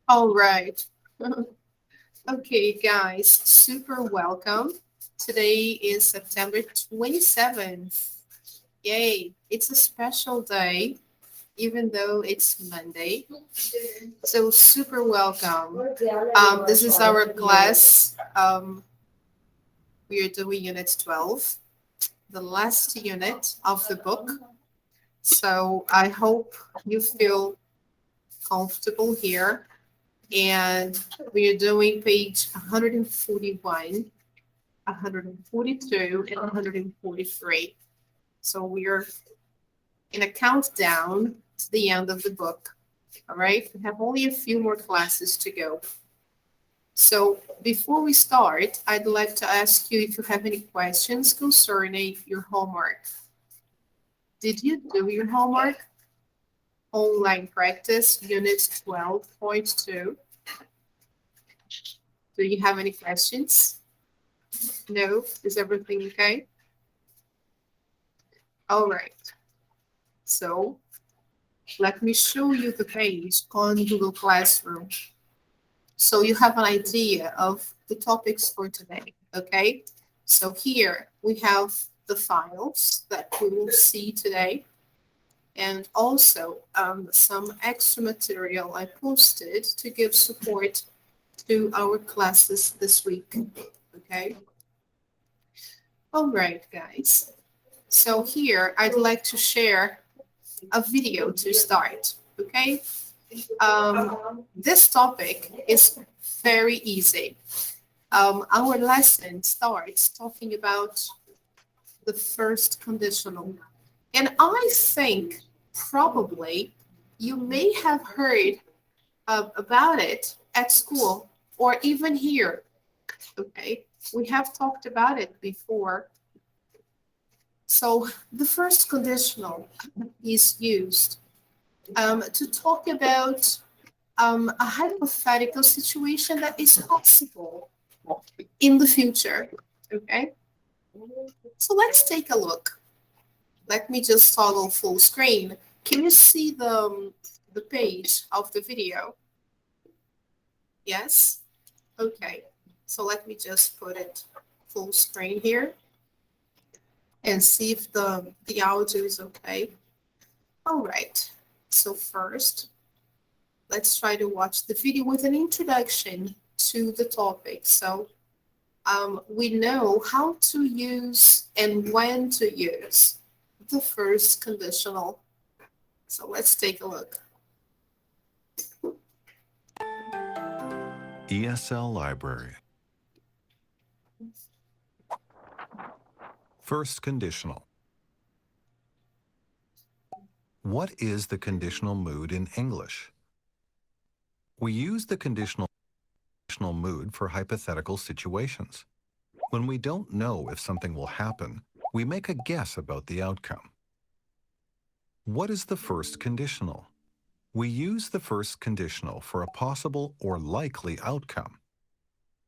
All right. Okay, guys, super welcome. Today is September 27th. Yay, it's a special day, even though it's Monday. So, super welcome. This is our class. We are doing Unit 12, the last unit of the book. So, I hope you feel comfortable here. And we are doing page 141, 142, and 143. So we are in a countdown to the end of the book. All right, we have only a few more classes to go. So before we start, I'd like to ask you if you have any questions concerning your homework. Did you do your homework? Online practice, unit 12.2. Do you have any questions? No? Is everything okay? All right. So let me show you the page on Google Classroom so you have an idea of the topics for today, okay? So here we have the files that we will see today and also some extra material I posted to give support to our classes this week, okay? All right, guys. So here I'd like to share a video to start, okay? This topic is very easy. Our lesson starts talking about the first conditional. And I think probably you may have heard about it at school or even here, okay? We have talked about it before. So the first conditional is used to talk about a hypothetical situation that is possible in the future. Okay, so let's take a look. Let me just toggle full screen. Can you see the page of the video? Yes? Okay, so let me just put it full screen here and see if the audio is okay. All right, so first, let's try to watch the video with an introduction to the topic. So we know how to use and when to use the first conditional. So let's take a look. ESL Library. First conditional. What is the conditional mood in English? We use the conditional mood for hypothetical situations. When we don't know if something will happen, we make a guess about the outcome. What is the first conditional? We use the first conditional for a possible or likely outcome.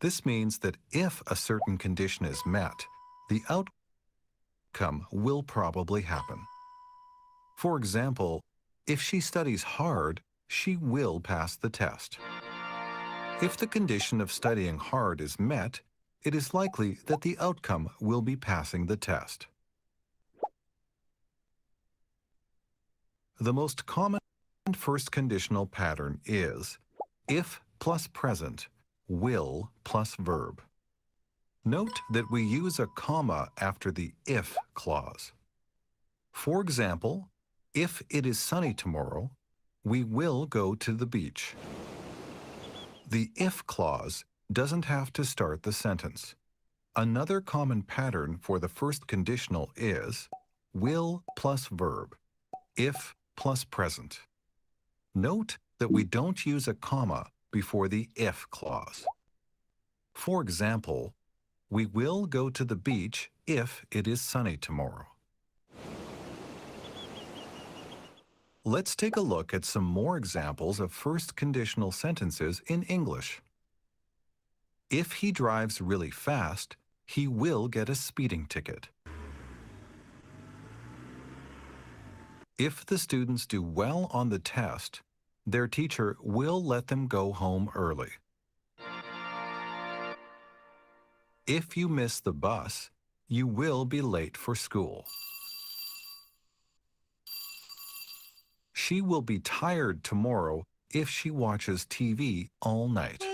This means that if a certain condition is met, the outcome will probably happen. For example, if she studies hard, she will pass the test. If the condition of studying hard is met, it is likely that the outcome will be passing the test. The most common first conditional pattern is if plus present, will plus verb. Note that we use a comma after the if clause. For example, if it is sunny tomorrow, we will go to the beach. The if clause doesn't have to start the sentence. Another common pattern for the first conditional is will plus verb, if plus present. Note that we don't use a comma before the if clause. For example, we will go to the beach if it is sunny tomorrow. Let's take a look at some more examples of first conditional sentences in English. If he drives really fast, he will get a speeding ticket. If the students do well on the test, Their teacher will let them go home early. If you miss the bus, you will be late for school. She will be tired tomorrow if she watches TV all night.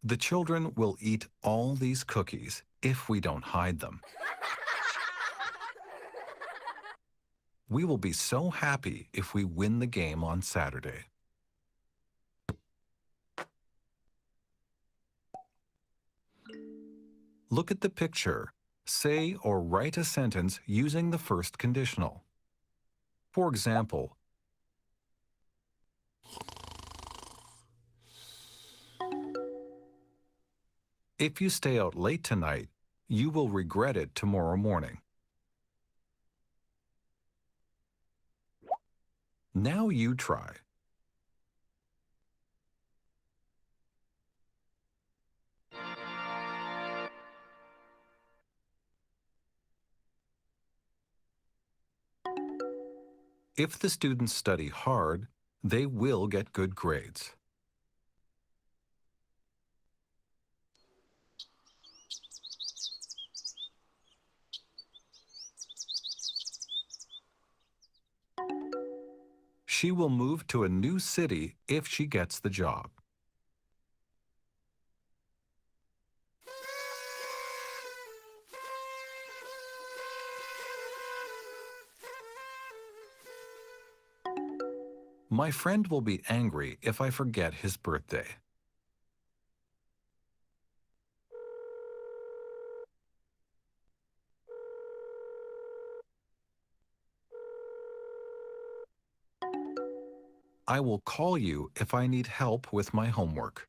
The children will eat all these cookies if we don't hide them. We will be so happy if we win the game on Saturday. Look at the picture. Say or write a sentence using the first conditional. For example, if you stay out late tonight, you will regret it tomorrow morning. Now you try. If the students study hard, they will get good grades. She will move to a new city if she gets the job. My friend will be angry if I forget his birthday. I will call you if I need help with my homework.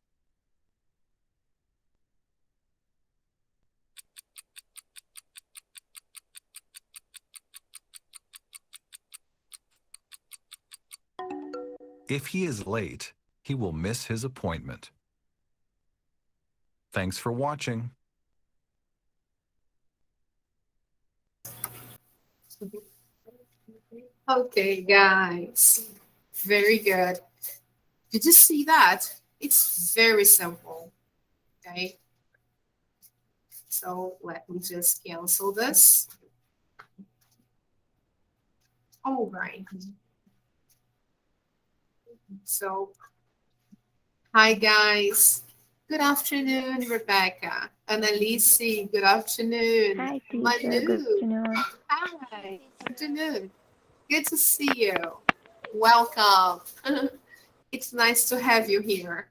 If he is late, he will miss his appointment. Thanks for watching. Okay, guys. Very good. Did you see that? It's very simple. Okay. So let me just cancel this. All right. So, hi guys. Good afternoon, Rebecca. Annalise, good afternoon. Hi, teacher. Manu, Good afternoon. hi. Good afternoon. Good to see you. Welcome. It's nice to have you here.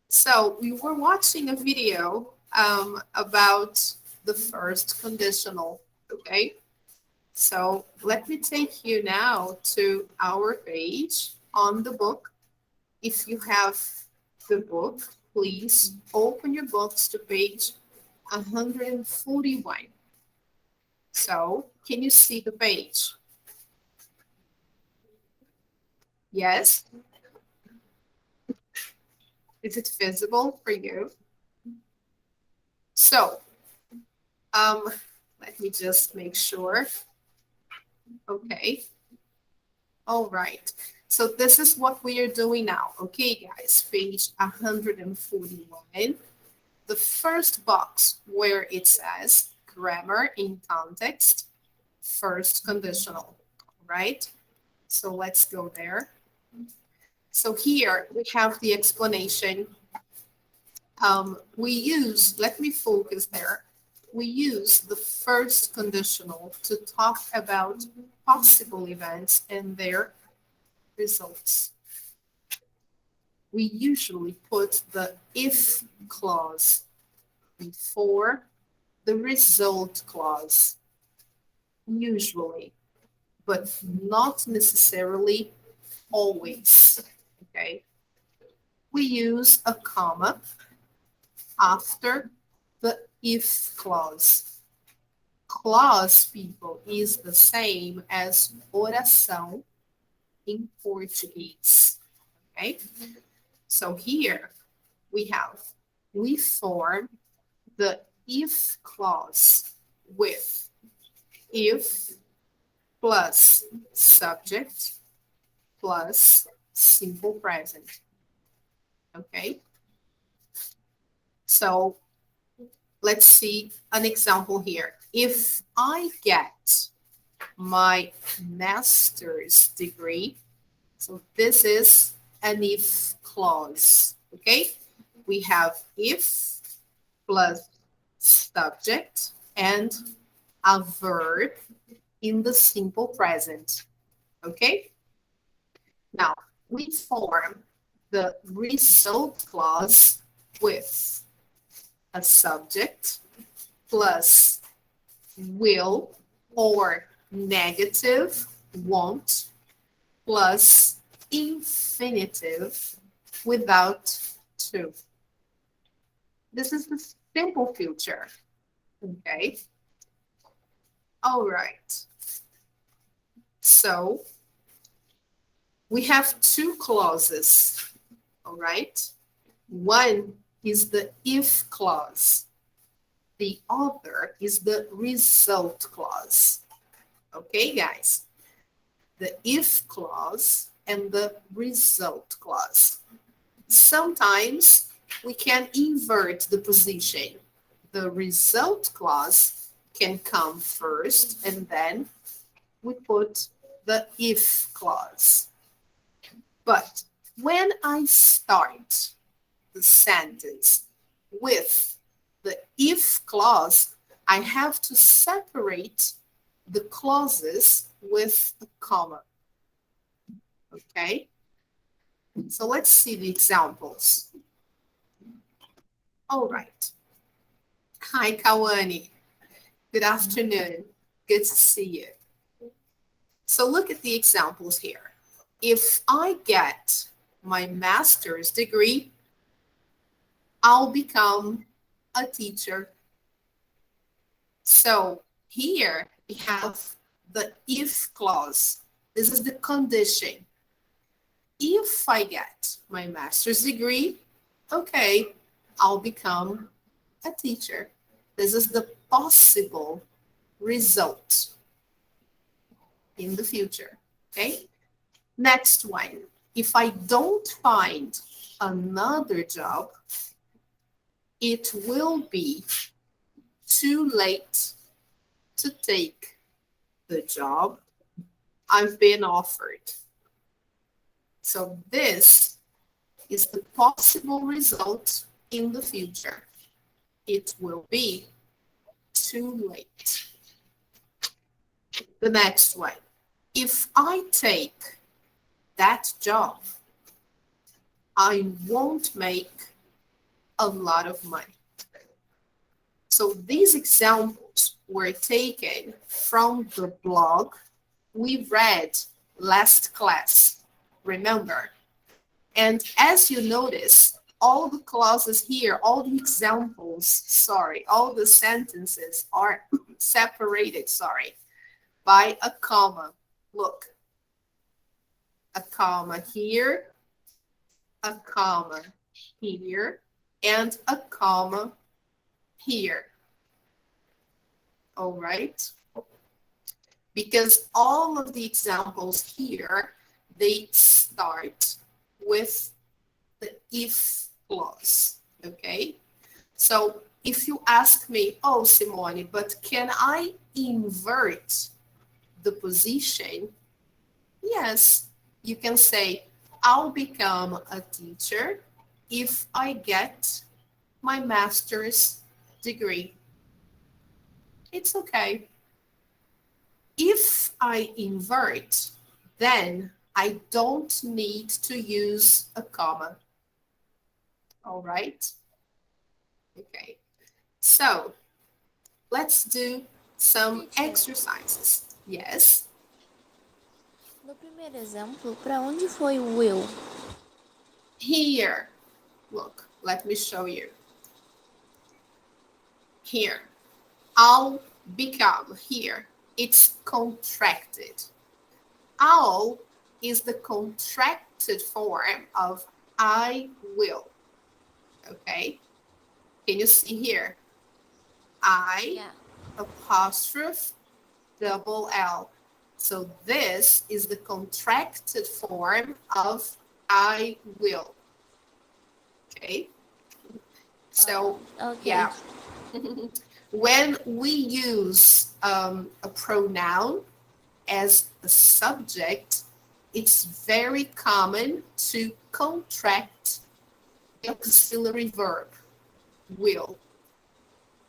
So we were watching a video about the first conditional, okay? So let me take you now to our page on the book. If you have the book, please open your books to page 141. So can you see the page? Yes? Is it visible for you? So, let me just make sure. Okay. All right. So this is what we are doing now. Okay, guys, page 141. The first box where it says grammar in context, first conditional, right? So let's go there. So here we have the explanation. Let me focus there. We use the first conditional to talk about possible events and their results. We usually put the if clause before the result clause, usually, but not necessarily always, okay? We use a comma after the if clause. Clause, people, is the same as oração in Portuguese, okay? So here we form the if clause with if plus subject plus simple present. Okay? So let's see an example here. If I get my master's degree, so this is an if clause. Okay? We have if plus subject and a verb in the simple present. Okay? Now, we form the result clause with a subject plus will or negative won't plus infinitive without to. This is the simple future. Okay. All right. So we have two clauses. All right. One is the if clause. The other is the result clause. Okay, guys? The if clause and the result clause. Sometimes we can invert the position. The result clause can come first and then we put the if clause. But when I start the sentence with the if clause, I have to separate the clauses with a comma. Okay? So let's see the examples. All right. Hi, Kawani. Good afternoon. Good to see you. So look at the examples here. If I get my master's degree, I'll become a teacher. So here we have the if clause. This is the condition. If I get my master's degree, okay, I'll become a teacher. This is the possible result in the future, okay? Next one, if I don't find another job, it will be too late to take the job I've been offered. So this is the possible result in the future. It will be too late. The next one, if I take that job, I won't make a lot of money. So these examples were taken from the blog we read last class, remember? And as you notice, all the clauses here, all the examples, all the sentences are separated, by a comma. Look, a comma here, a comma here, and a comma here. All right? Because all of the examples here, they start with the if clause, okay? So if you ask me, oh, Simone, but can I invert the position? Yes, you can say, I'll become a teacher if I get my master's degree. It's okay. If I invert, then I don't need to use a comma. All right? Okay. So let's do some exercises. Yes? No primeiro exemplo, para onde foi o will? Here. Look, let me show you. Here. I'll become. Here. It's contracted. I'll is the contracted form of I will. Okay? Can you see here? I, apostrophe, double L. So this is the contracted form of I will. Okay? So, Ok. yeah. When we use a pronoun as a subject, it's very common to contract the auxiliary verb, will,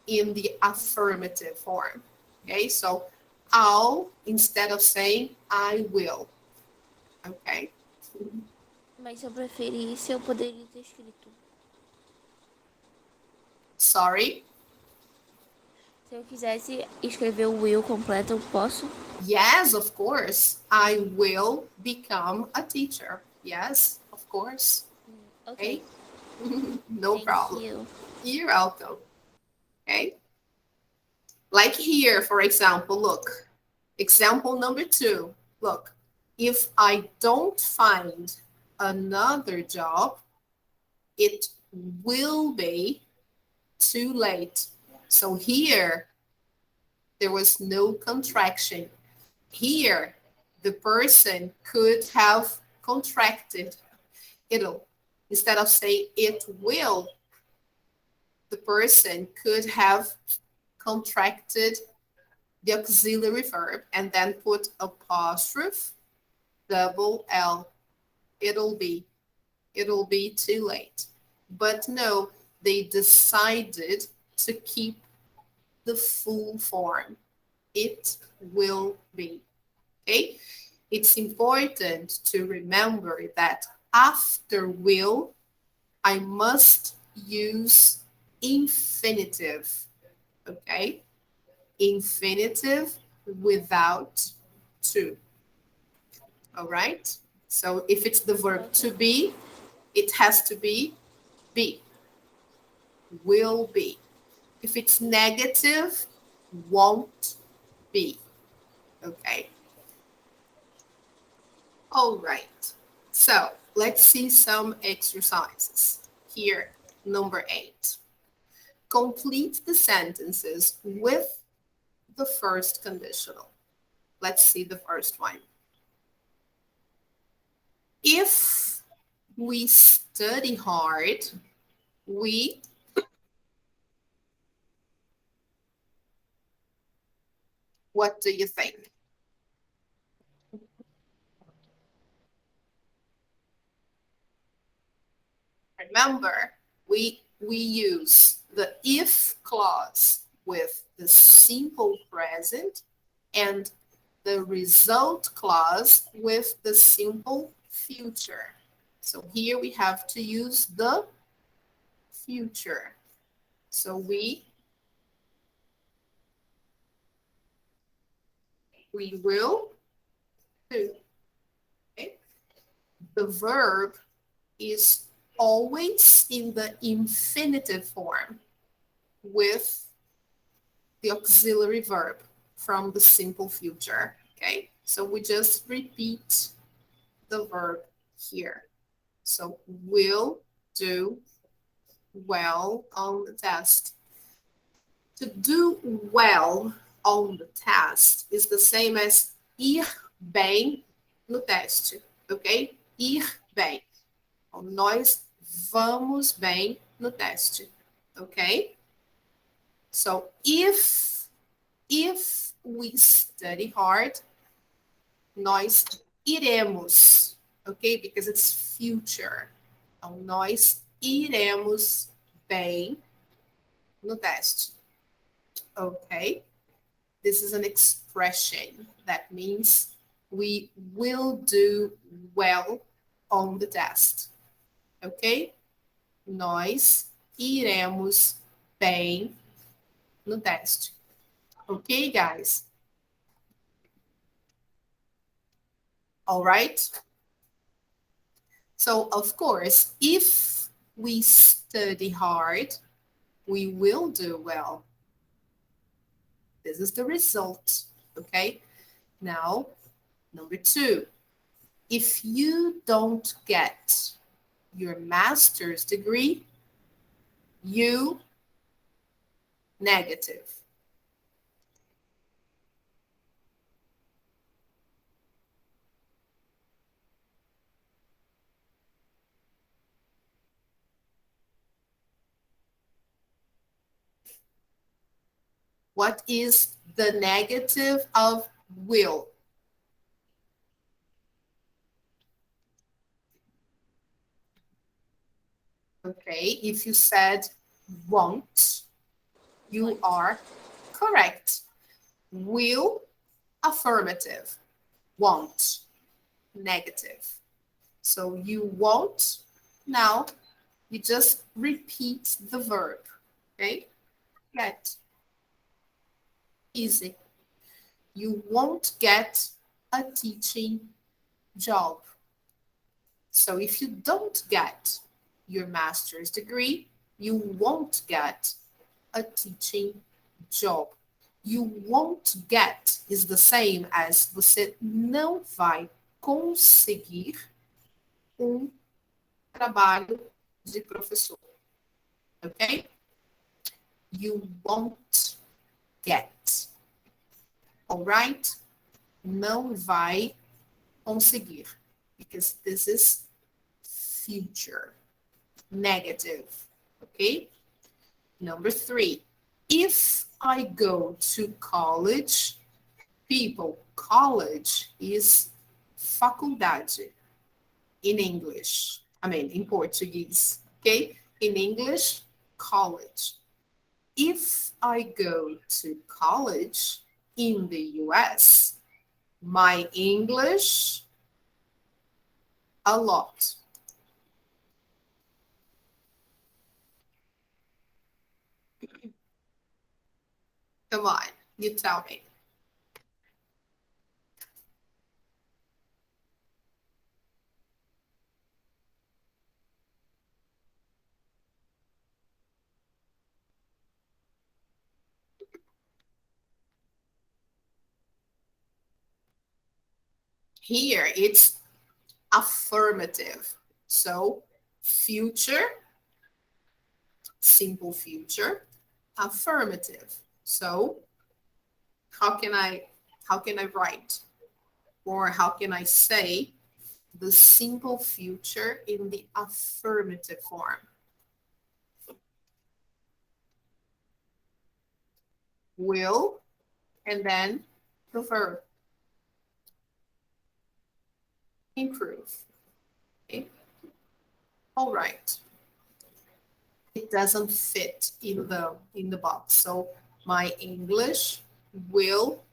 in the affirmative form. Okay, so I'll instead of saying I will. Okay. Mas se eu preferisse, eu poderia ter escrito. Sorry. Se eu quisesse escrever o will completo, eu posso? Yes, of course. I will become a teacher. Yes, of course. Ok. No Thank problem. you. You're welcome. Okay. Like here, for example, look. Example number 2. Look, if I don't find another job, it will be too late. So here, there was no contraction. Here, the person could have contracted it'll. Instead of saying it will, the person could have contracted the auxiliary verb and then put apostrophe, double L. It'll be too late. But no, they decided to keep the full form. It will be. Okay? It's important to remember that after will, I must use infinitive. Okay? Infinitive without to. All right? So if it's the verb to be, it has to be, will be. If it's negative, won't be. Okay? All right. So let's see some exercises. Here, number 8. Complete the sentences with the first conditional. Let's see the first one. If we study hard, we what do you think? Remember, we use the if clause with the simple present and the result clause with the simple future. So here we have to use the future. So we will do. Okay? The verb is always in the infinitive form with the auxiliary verb from the simple future. Okay, so we just repeat the verb here. So will do well on the test. To do well on the test is the same as ir bem no teste, ok? Ir bem. Então, nós vamos bem no teste, ok? So if we study hard, nós iremos, ok? Because it's future. Então, nós iremos bem no teste, ok? This is an expression that means we will do well on the test, ok? Nós iremos bem no teste. Okay, guys? All right? So, of course, if we study hard, we will do well. This is the result, okay? Now, number 2, if you don't get your master's degree, you negative. What is the negative of will? Okay, if you said won't, you are correct. Will, affirmative. Won't, negative. So you won't. Now you just repeat the verb. Okay? Get. Easy. You won't get a teaching job. So if you don't get your master's degree, you won't get a teaching job. You won't get is the same as você não vai conseguir trabalho de professor. Okay? You won't get. All right? Não vai conseguir. Because this is future. Negative. Okay? Number 3. If I go to college, people, college is faculdade in English. In Portuguese. Okay? In English, college. If I go to college in the US, my English, a lot. Come on, you tell me. Here it's affirmative. So future, simple future, affirmative. So how can I write, or how can I say the simple future in the affirmative form? Will, and then the verb. Improve. Okay. All right. It doesn't fit in the box. So my English will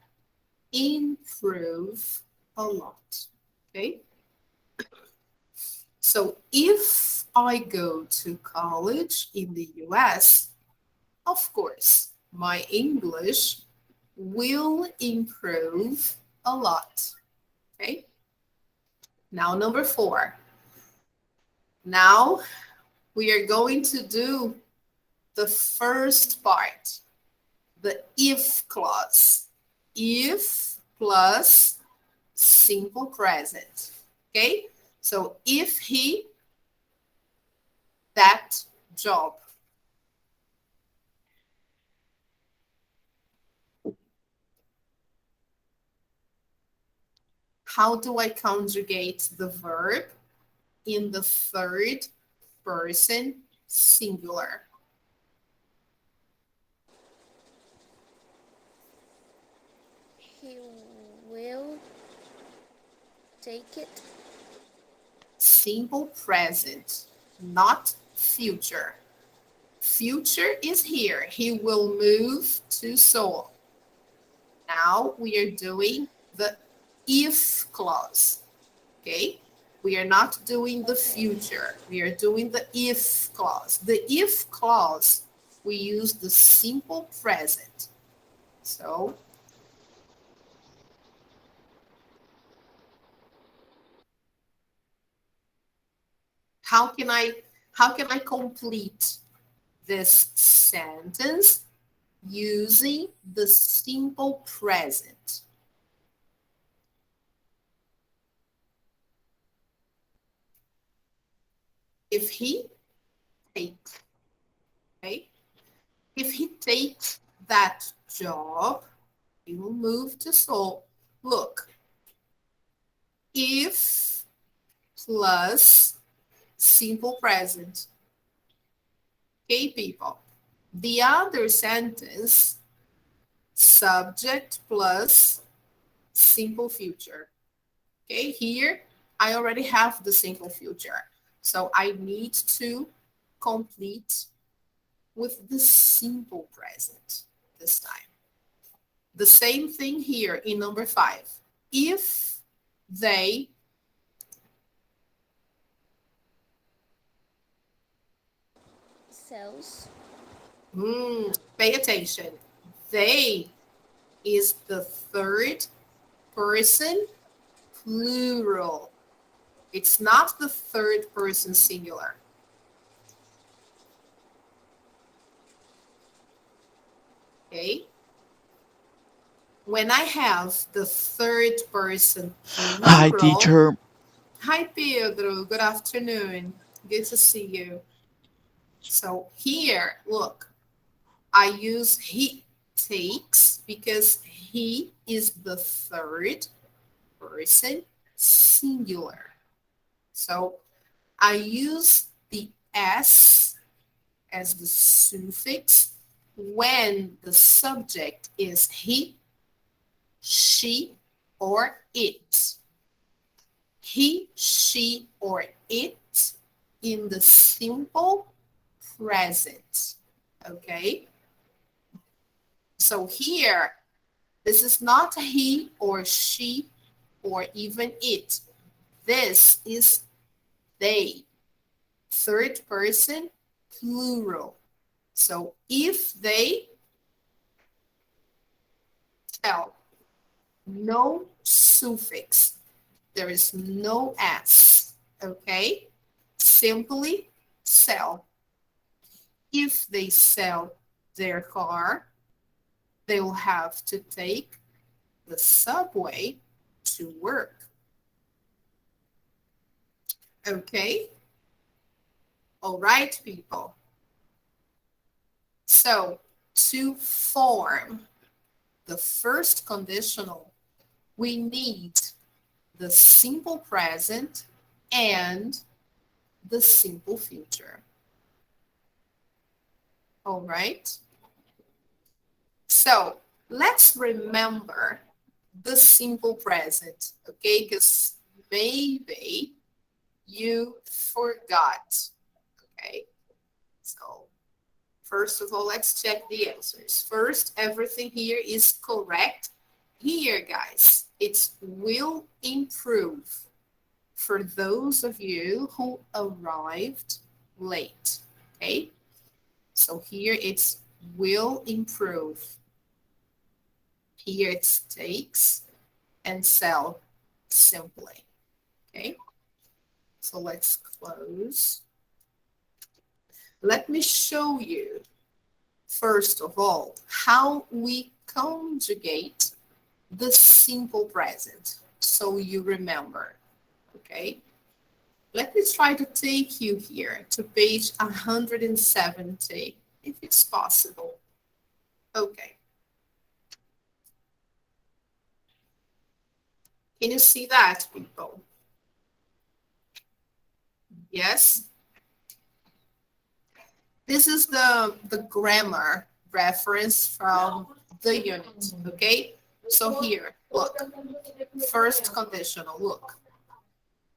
improve a lot. Okay. So if I go to college in the US, of course, my English will improve a lot. Okay. Now, number 4. Now we are going to do the first part, the if clause. If plus simple present. Okay? So if he, that job. How do I conjugate the verb in the third person singular? He will take it. Simple present, not future. Future is here. He will move to Seoul. Now we are doing the if clause. Okay? We are not doing the future. We are doing the if clause. The if clause, we use the simple present. So, how can I complete this sentence using the simple present? If he takes, okay? If he takes that job, he will move to Seoul. Look, if plus simple present. Okay, people. The other sentence subject plus simple future. Okay, here I already have the simple future. So I need to complete with the simple present this time. The same thing here in number 5. If they Sells. pay attention. They is the third person plural. It's not the third person singular. Okay? When I have the third person Hi, plural. teacher. Hi, Pedro. Good afternoon. Good to see you. So here, look, I use he takes because he is the third person singular. So I use the S as the suffix when the subject is he, she, or it. He, she, or it in the simple present. Okay? So here, this is not he or she or even it. This is they. Third person plural. So if they tell, no suffix, there is no S, okay? Simply sell. If they sell their car, they will have to take the subway to work. Okay? All right, people. So to form the first conditional, we need the simple present and the simple future. All right? So let's remember the simple present, okay? Because maybe you forgot, okay? So first of all, let's check the answers. First, everything here is correct. Here, guys, it's will improve for those of you who arrived late, okay? So here it's will improve. Here it's takes and sell simply, okay? So let's close. Let me show you, first of all, how we conjugate the simple present so you remember, okay? Let me try to take you here to page 170, if it's possible. Okay. Can you see that, people? Yes? This is the grammar reference from the unit, okay? So here, look, first conditional, look.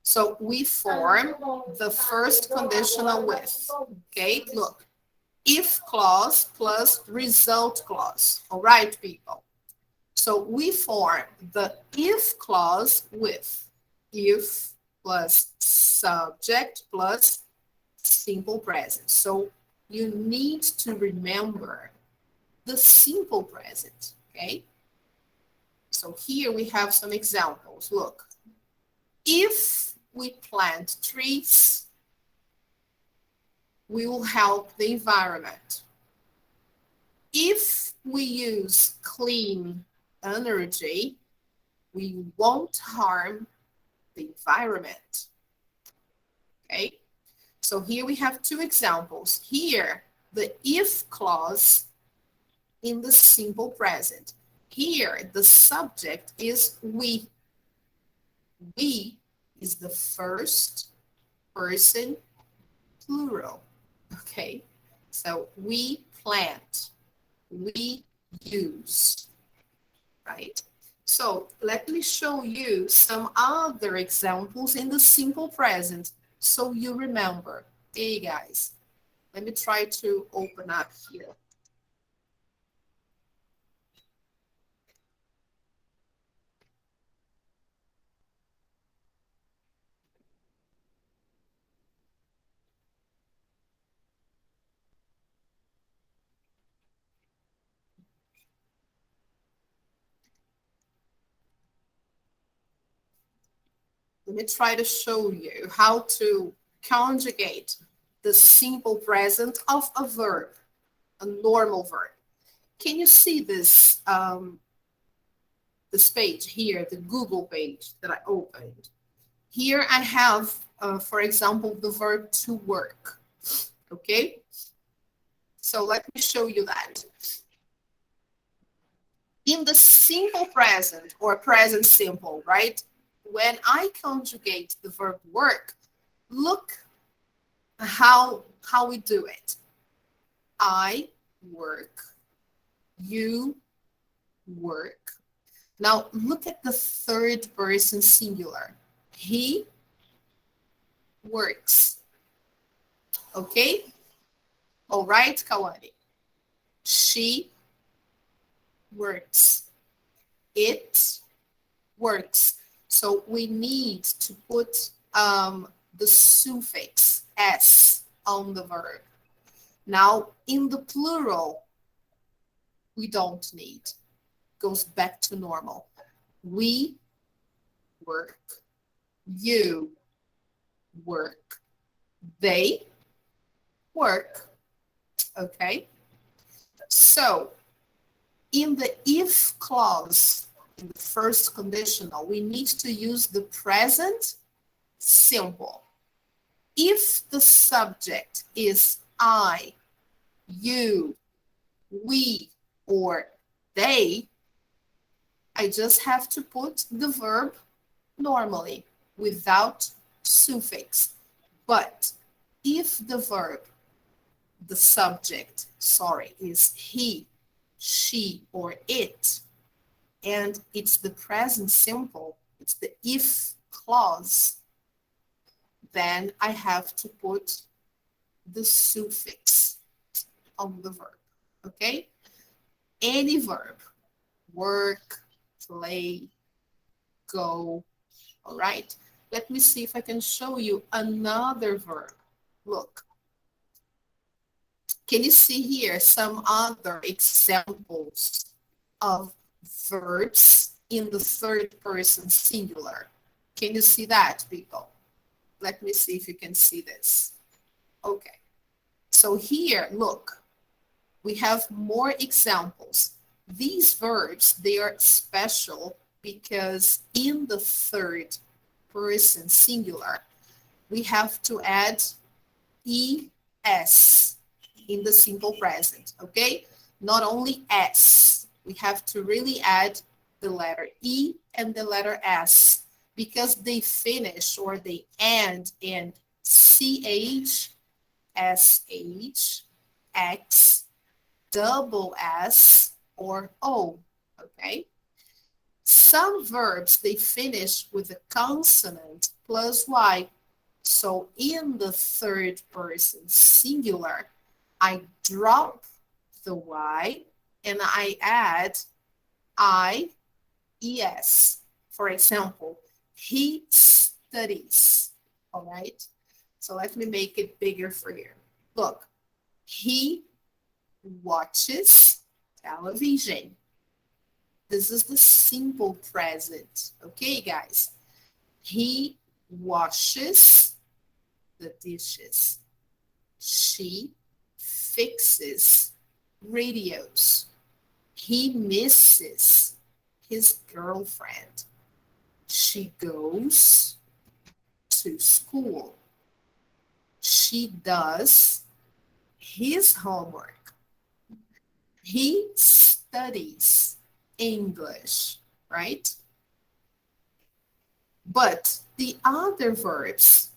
So we form the first conditional with, okay? Look, if clause plus result clause, all right, people? So we form the if clause with if plus subject plus simple present. So you need to remember the simple present, okay? So here we have some examples. Look, if we plant trees, we will help the environment. If we use clean energy, we won't harm the environment. Okay? So here we have two examples. Here, the if clause in the simple present. Here, the subject is we. We is the first person plural. Okay? So we plant. We use. right? So let me show you some other examples in the simple present so you remember. Hey guys, let me try to open up here. Let me try to show you how to conjugate the simple present of a verb, a normal verb. Can you see this, this page here, the Google page that I opened? Here I have, for example, the verb to work, okay? So let me show you that. In the simple present or present simple, right? When I conjugate the verb work, look how we do it. I work, you work. Now look at the third person singular. He works. Okay? All right, Kawani. She works. It works. So we need to put the suffix s on the verb. Now, in the plural, we don't need. Goes back to normal. We work. You work. They work. Okay? So, in the if clause, in the first conditional, we need to use the present simple. If the subject is I, you, we, or they, I just have to put the verb normally without suffix. But if the verb, the subject, is he, she, or it, and it's the present simple, it's the if clause, then I have to put the suffix on the verb, okay? Any verb, work, play, go, all right? Let me see if I can show you another verb. Look. Can you see here some other examples of verbs in the third person singular? Can you see that, people? Let me see if you can see this. Okay. So here, look, we have more examples. These verbs, they are special because in the third person singular, we have to add es in the simple present, okay? Not only s, we have to really add the letter e and the letter s because they finish or they end in ch, sh, x, double s, or o, okay? Some verbs, they finish with a consonant plus y. So in the third person singular, I drop the y and I add ies. For example, he studies, all right? So let me make it bigger for you. Look, he watches television. This is the simple present, okay, guys? He washes the dishes. She fixes radios. He misses his girlfriend. She goes to school. She does his homework. He studies English, right? But the other verbs,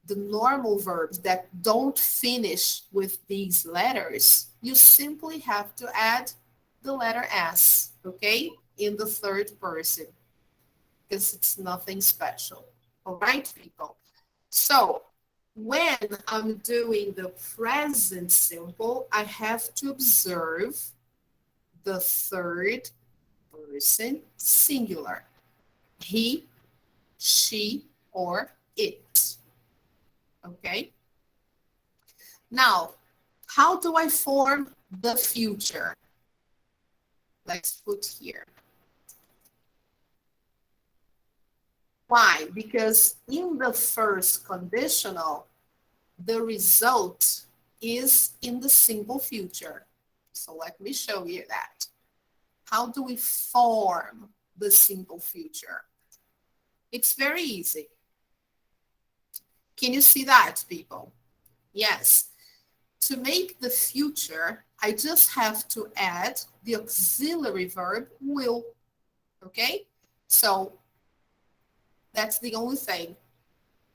the normal verbs that don't finish with these letters, you simply have to add the letter s, okay? in the third person because it's nothing special. All right, people? So when I'm doing the present simple, I have to observe the third person singular. He, she, or it. Okay? Now, how do I form the future? Let's put here. Why? Because in the first conditional, the result is in the simple future. So let me show you that. How do we form the simple future? It's very easy. Can you see that, people? Yes. To make the future, I just have to add the auxiliary verb will. Okay? So that's the only thing.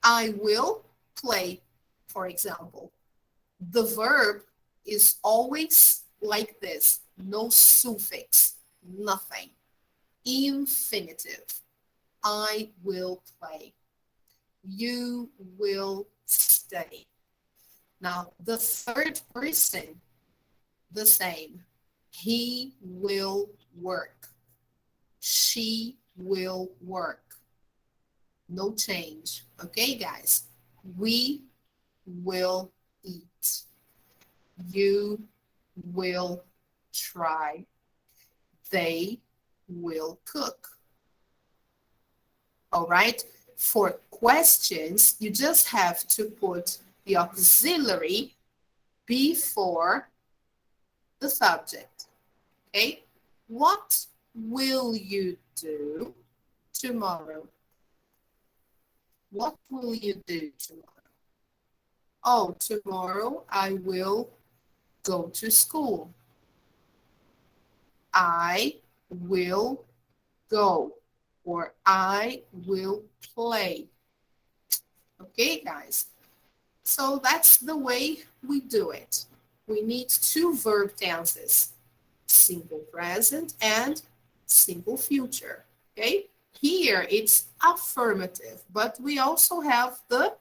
I will play, for example. The verb is always like this. No suffix, nothing. Infinitive. I will play. You will stay. Now, the third person, the same. He will work. She will work. No change. Okay, guys? We will eat. You will try. They will cook. All right? For questions, you just have to put the auxiliary before the subject. Okay? What will you do tomorrow? What will you do tomorrow? Oh, tomorrow I will go to school. I will go, or I will play. Okay, guys? So that's the way we do it. We need two verb tenses, simple present and simple future. Okay? Here it's affirmative, but we also have the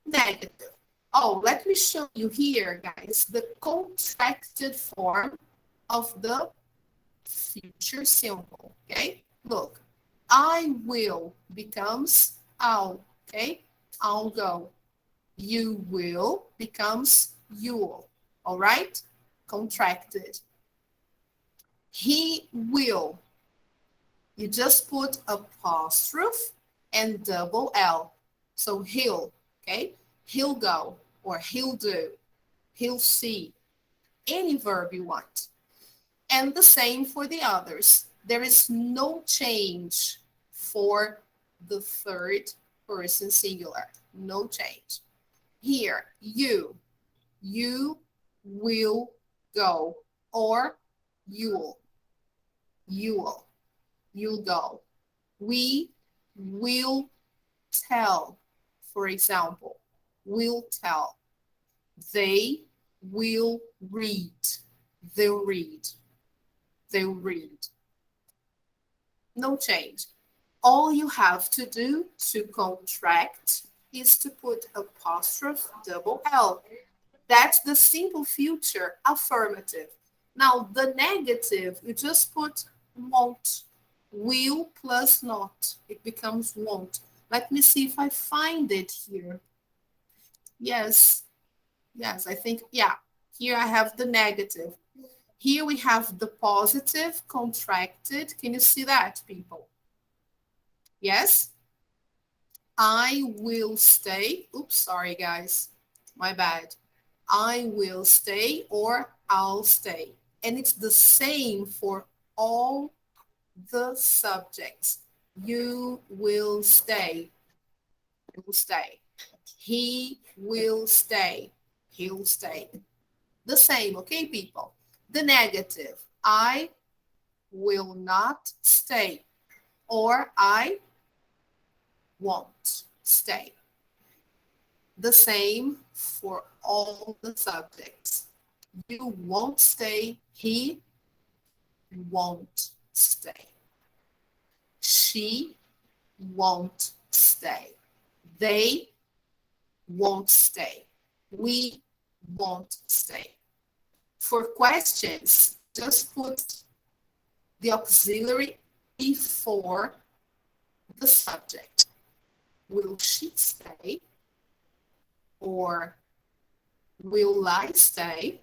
negative. Oh, let me show you here, guys, the contracted form of the future simple, okay? Look, I will becomes I'll, okay? I'll go. You will becomes you'll, all right? Contracted. He will. You just put apostrophe and double L. So he'll, okay? He'll go, or he'll do, he'll see, any verb you want. And the same for the others. There is no change for the third person singular. No change. Here, you will go, or you'll go. We will tell, for example, will tell. They will read. They'll read. They'll read. No change. All you have to do to contract is to put apostrophe double L. That's the simple future affirmative. Now, the negative, you just put won't. Will plus not. It becomes won't. Let me see if I find it here. Yes, I think, yeah. Here I have the negative. Here we have the positive, contracted. Can you see that, people? Yes? I will stay. Oops, sorry, guys. My bad. I will stay, or I'll stay. And it's the same for all the subjects. You will stay. You will stay. He will stay. He'll stay. The same, okay, people? The negative. I will not stay, or I won't stay. The same for all the subjects. You won't stay. He won't stay. She won't stay. They won't stay. We won't stay. For questions, just put the auxiliary before the subject. Will she stay? Or will I stay?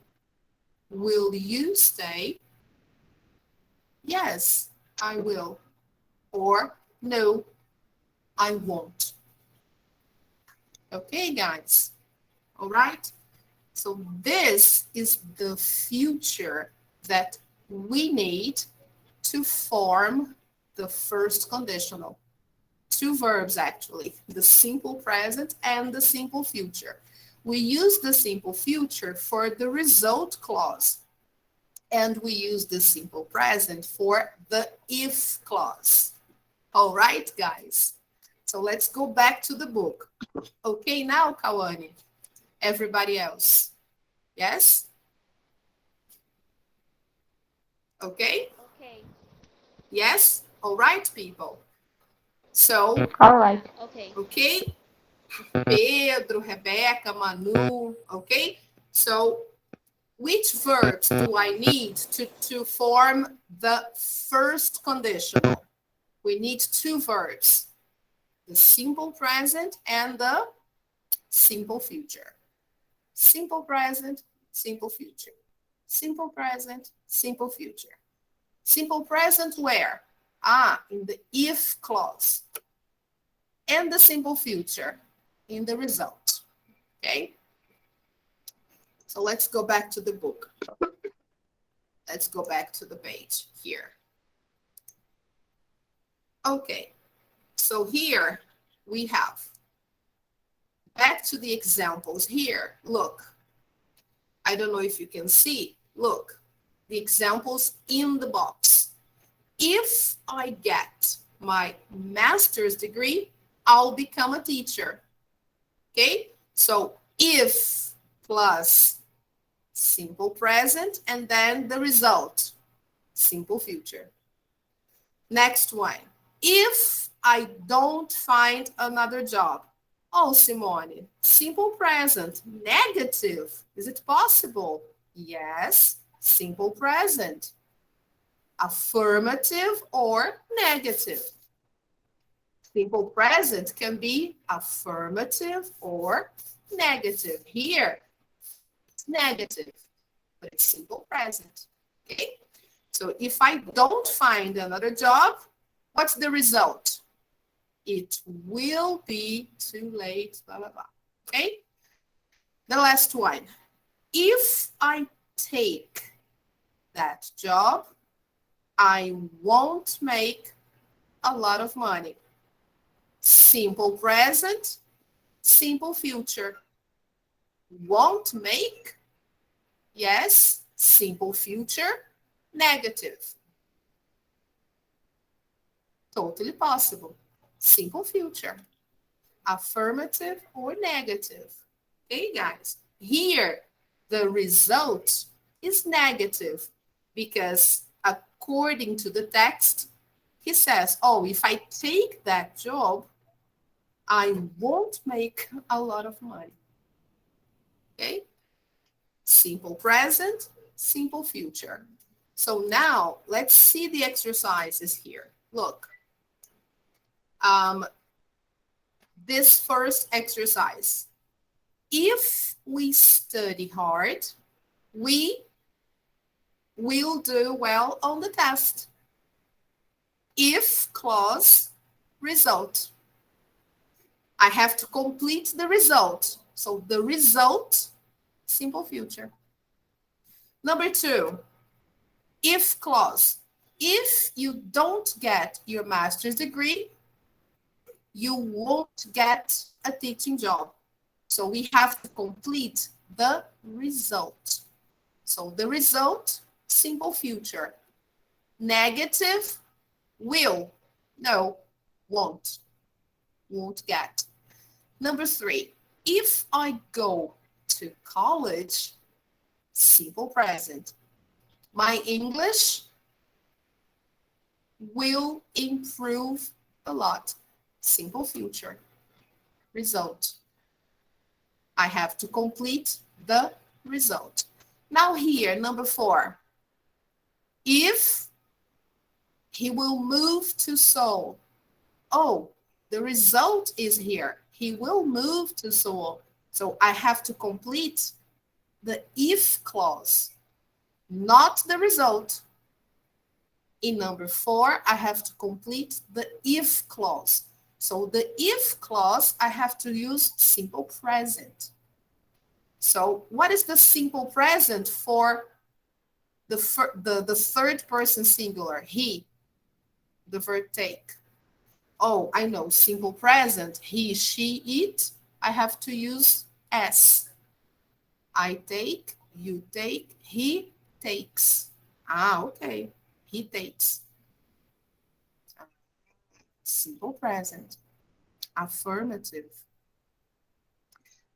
Will you stay? Yes, I will. Or no, I won't. Okay, guys. All right. So this is the future that we need to form the first conditional. Two verbs, actually, the simple present and the simple future. We use the simple future for the result clause, and we use the simple present for the if clause. All right, guys? So let's go back to the book. Okay, now, Kawane, everybody else. Yes? Okay? Ok. Yes? All right, people. So, All right. Ok. okay? Pedro, Rebecca, Manu, okay? So, which verbs do I need to form the first conditional? We need two verbs, the simple present and the simple future. Simple present, simple future. Simple present, simple future. Simple present where? In the if clause. And the simple future in the result. Okay? So let's go back to the book. Let's go back to the page here. Okay. So here we have, back to the examples here. Look, I don't know if you can see. Look, the examples in the box. If I get my master's degree, I'll become a teacher. Okay? So if plus simple present and then the result, simple future. Next one. If I don't find another job. Oh, Simone, simple present, negative. Is it possible? Yes, simple present. Affirmative or negative. Simple present can be affirmative or negative. Here, it's negative, but it's simple present. Okay? So if I don't find another job, what's the result? It will be too late, blah, blah, blah. Okay? The last one. If I take that job, I won't make a lot of money. Simple present, simple future. Won't make, yes, simple future, negative. Totally possible. Simple future. Affirmative or negative. Okay, guys? Here, the result is negative because according to the text, he says, oh, if I take that job, I won't make a lot of money. Okay? Simple present, simple future. So now let's see the exercises here. Look. This first exercise. If we study hard, we will do well on the test. If clause, result. I have to complete the result. So the result, simple future. Number 2, if clause. If you don't get your master's degree, you won't get a teaching job. So we have to complete the result. So the result, simple future. Negative, will. No, won't. Won't get. Number 3, if I go to college, simple present. My English will improve a lot. Simple future. Result. I have to complete the result. Now here, number 4. If he will move to Seoul. Oh, the result is here. He will move to Seoul. So I have to complete the if clause, not the result. In number 4, I have to complete the if clause. So the if clause, I have to use simple present. So what is the simple present for the third person singular? He, the verb take. Oh, I know, simple present. He, she, it. I have to use S. I take, you take, he takes. Ah, okay. He takes. Simple present. Affirmative.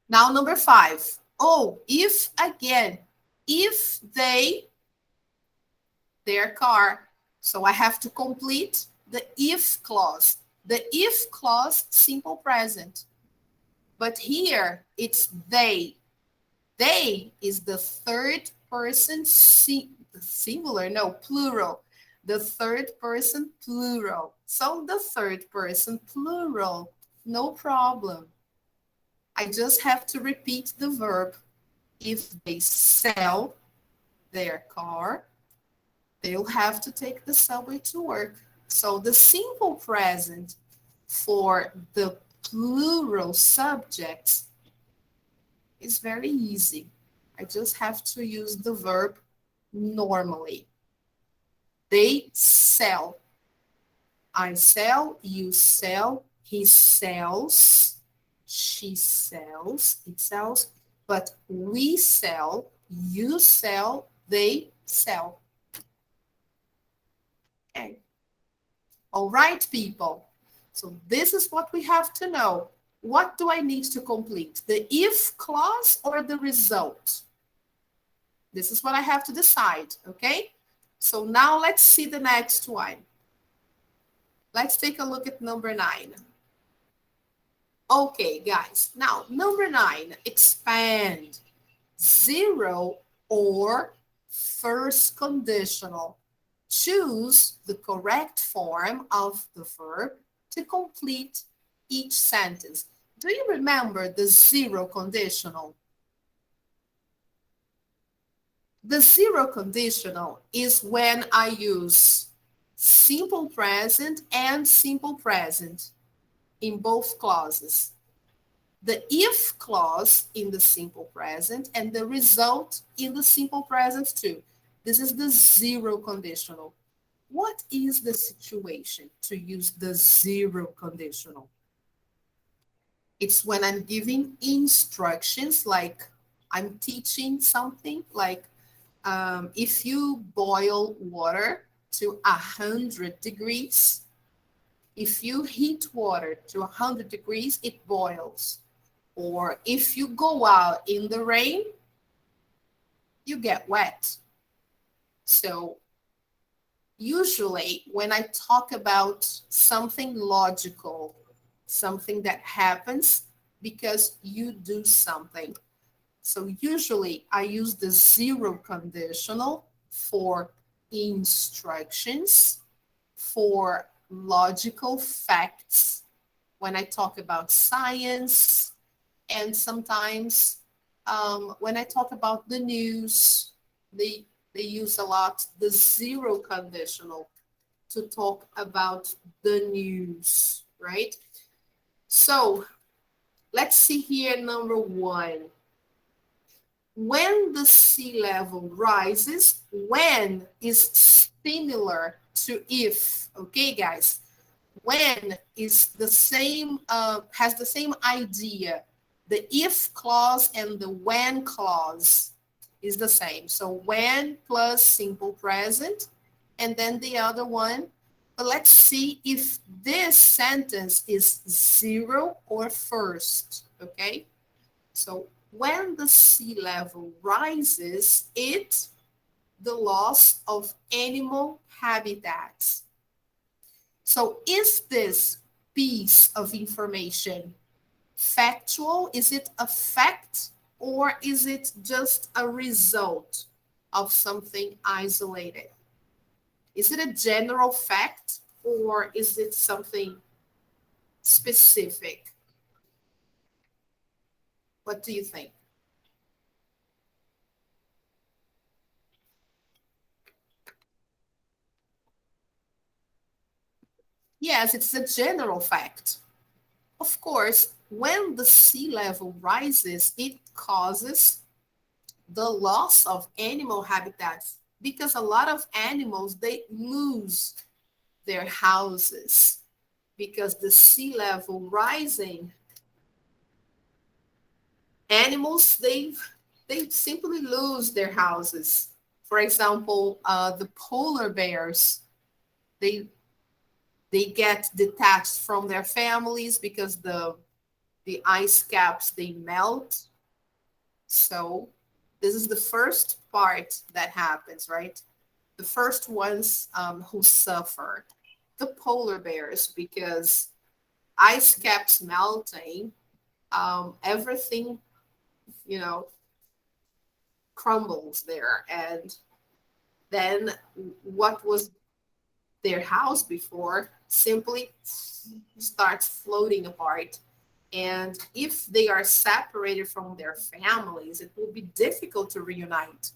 Now, number 5. Oh, if again, if they, their car. So I have to complete the if clause. The if clause, simple present. But here, it's they. They is the third person singular, no, plural. The third person plural. So the third person plural, no problem. I just have to repeat the verb. If they sell their car, they'll have to take the subway to work. So the simple present for the plural subjects is very easy. I just have to use the verb normally. They sell. I sell, you sell, he sells, she sells, it sells, but we sell, you sell, they sell. Okay. All right, people. So this is what we have to know. What do I need to complete? The if clause or the result? This is what I have to decide, okay? So now let's see the next one. Let's take a look at number 9. Okay, guys. Now, number 9, expand. 0 or first conditional. Choose the correct form of the verb to complete each sentence. Do you remember the 0 conditional? The 0 conditional is when I use simple present and simple present in both clauses. The if clause in the simple present and the result in the simple present too. This is the 0 conditional. What is the situation to use the 0 conditional? It's when I'm giving instructions, like I'm teaching something, like if you boil water to 100 degrees, if you heat water to 100 degrees, it boils. Or if you go out in the rain, you get wet. So usually when I talk about something logical, something that happens because you do something. So usually I use the 0 conditional for instructions, for logical facts, when I talk about science, and sometimes when I talk about the news, they use a lot the 0 conditional to talk about the news, right? So let's see here, number 1. When the sea level rises, when is similar to if, okay, guys? When is the same, has the same idea. The if clause and the when clause is the same. So when plus simple present, and then the other one. But let's see if this sentence is 0 or first, okay? So when the sea level rises, it's the loss of animal habitats. So is this piece of information factual? Is it a fact, or is it just a result of something isolated? Is it a general fact, or is it something specific? What do you think? Yes, it's a general fact. Of course, when the sea level rises, it causes the loss of animal habitats because a lot of animals, they lose their houses because the sea level rising. Animals, they simply lose their houses. For example, the polar bears, they they get detached from their families because the ice caps, they melt. So this is the first part that happens, right? The first ones who suffer, the polar bears, because ice caps melting, everything, you know, crumbles there. And then what was their house before simply starts floating apart. And if they are separated from their families, it will be difficult to reunite.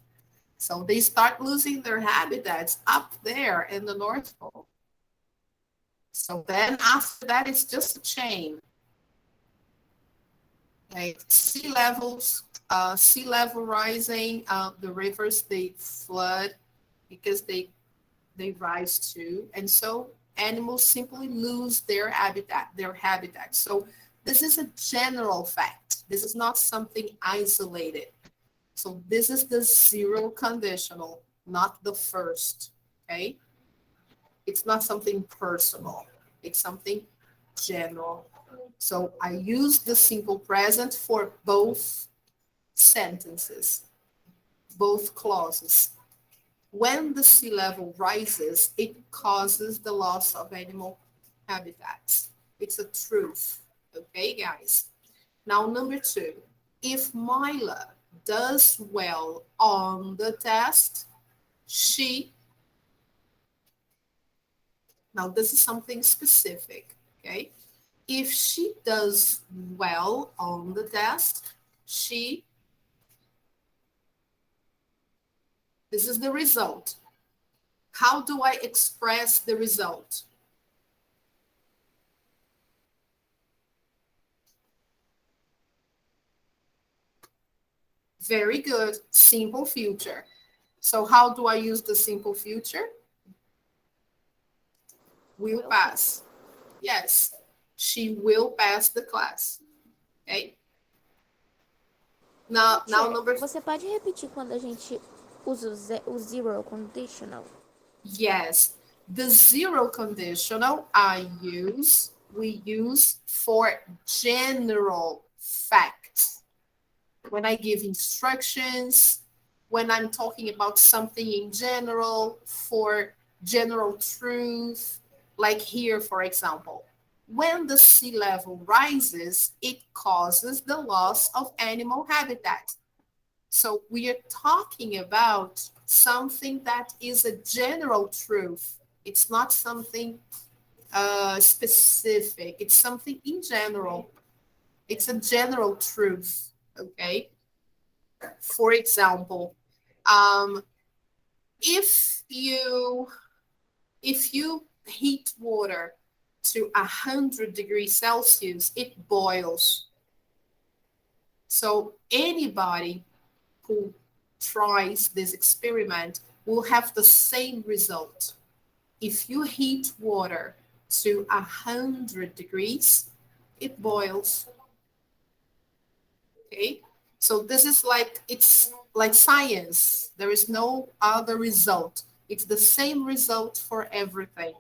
So they start losing their habitats up there in the North Pole. So then after that, it's just a chain. Right? Sea level rising, the rivers, they flood because they rise too. And so animals simply lose their habitat. So this is a general fact. This is not something isolated. So this is the zero conditional, not the first, okay? It's not something personal. It's something general. So I use the simple present for both sentences, both clauses. When the sea level rises, it causes the loss of animal habitats. It's a truth. Okay, guys? Now, number 2, if Myla does well on the test, now this is something specific, okay? If she does well on the test, this is the result. How do I express the result? Very good, simple future. So how do I use the simple future? Will pass. Yes, she will pass the class. Okay? Now number... Você pode repetir quando a gente usa o zero conditional? Yes, the zero conditional we use for general facts. When I give instructions, when I'm talking about something in general, for general truth, like here, for example, when the sea level rises, it causes the loss of animal habitat. So we are talking about something that is a general truth. It's not something specific. It's something in general. It's a general truth, okay? For example, if you heat water to 100 degrees Celsius, it boils. So anybody who tries this experiment will have the same result. If you heat water to 100 degrees, it boils. Okay, so this is like, it's like science. There is no other result. It's the same result for everything.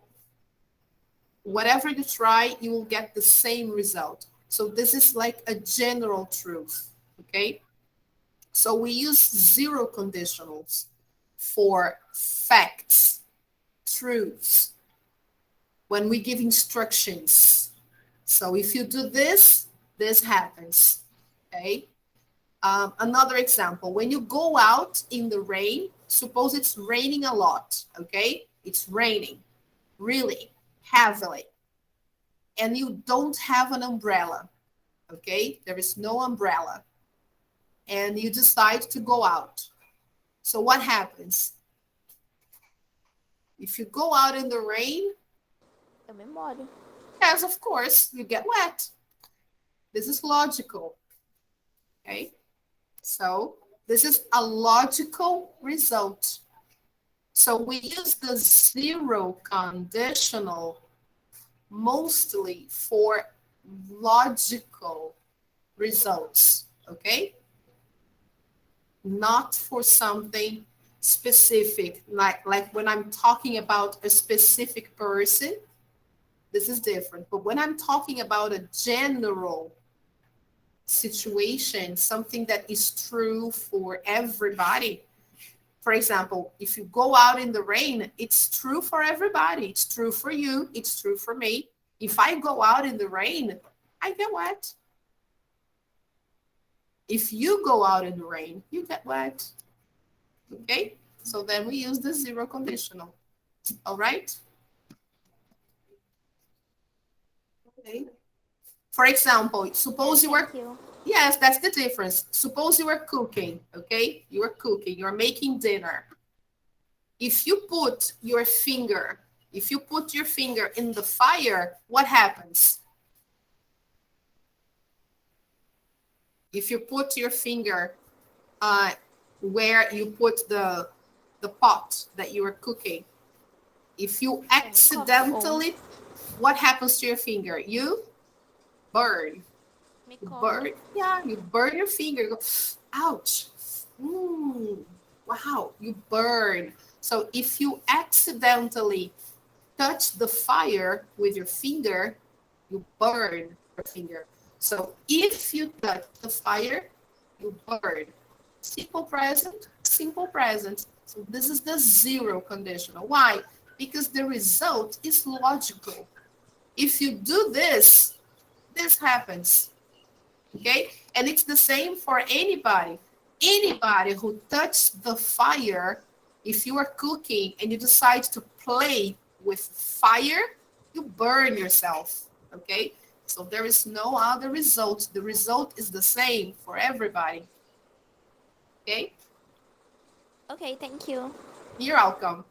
Whatever you try, you will get the same result. So this is like a general truth, okay? So we use zero conditionals for facts, truths. when we give instructions. So if you do this, this happens, okay? Another example, when you go out in the rain, suppose it's raining a lot, okay? It's raining really heavily, and you don't have an umbrella, okay? There is no umbrella, and you decide to go out. So what happens? If you go out in the rain, Eu me molho. yes, of course, you get wet. This is logical, okay? So this is a logical result. So we use the zero conditional mostly for logical results, okay? Not for something specific, like when I'm talking about a specific person, this is different. But when I'm talking about a general situation, something that is true for everybody. For example, if you go out in the rain, it's true for everybody. It's true for you. It's true for me. If I go out in the rain, I get wet. If you go out in the rain, you get wet. Okay? So then we use the zero conditional. All right? Okay. For example, suppose you were, Thank you. yes, that's the difference. Suppose you were cooking, okay? You were cooking, you're making dinner. If you put your finger in the fire, what happens? If you put your finger where you put the pot that you were cooking, if you accidentally, what happens to your finger? You burn. Me You como. burn. Yeah, you burn your finger. You go, ouch. Wow, you burn. So if you accidentally touch the fire with your finger, you burn your finger. So if you touch the fire, you burn. Simple present, simple present. So this is the zero conditional. Why? Because the result is logical. If you do this, this happens. Okay? And it's the same for anybody. Anybody who touched the fire, if you are cooking and you decide to play with fire, you burn yourself. Okay? So there is no other result. The result is the same for everybody. Okay? Okay, thank you. You're welcome.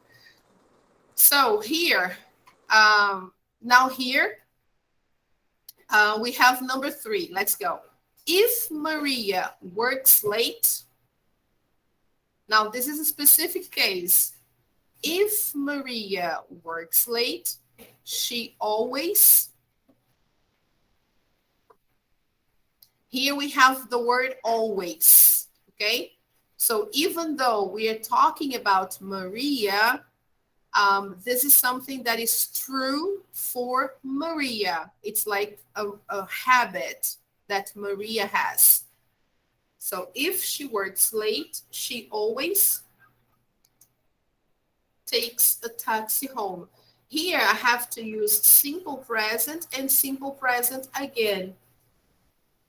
So here, now here, we have number 3. Let's go. If Maria works late, now this is a specific case. If Maria works late, she always, here we have the word always, okay? So even though we are talking about Maria, this is something that is true for Maria. It's like a habit that Maria has. So if she works late, she always takes a taxi home. Here I have to use simple present and simple present again,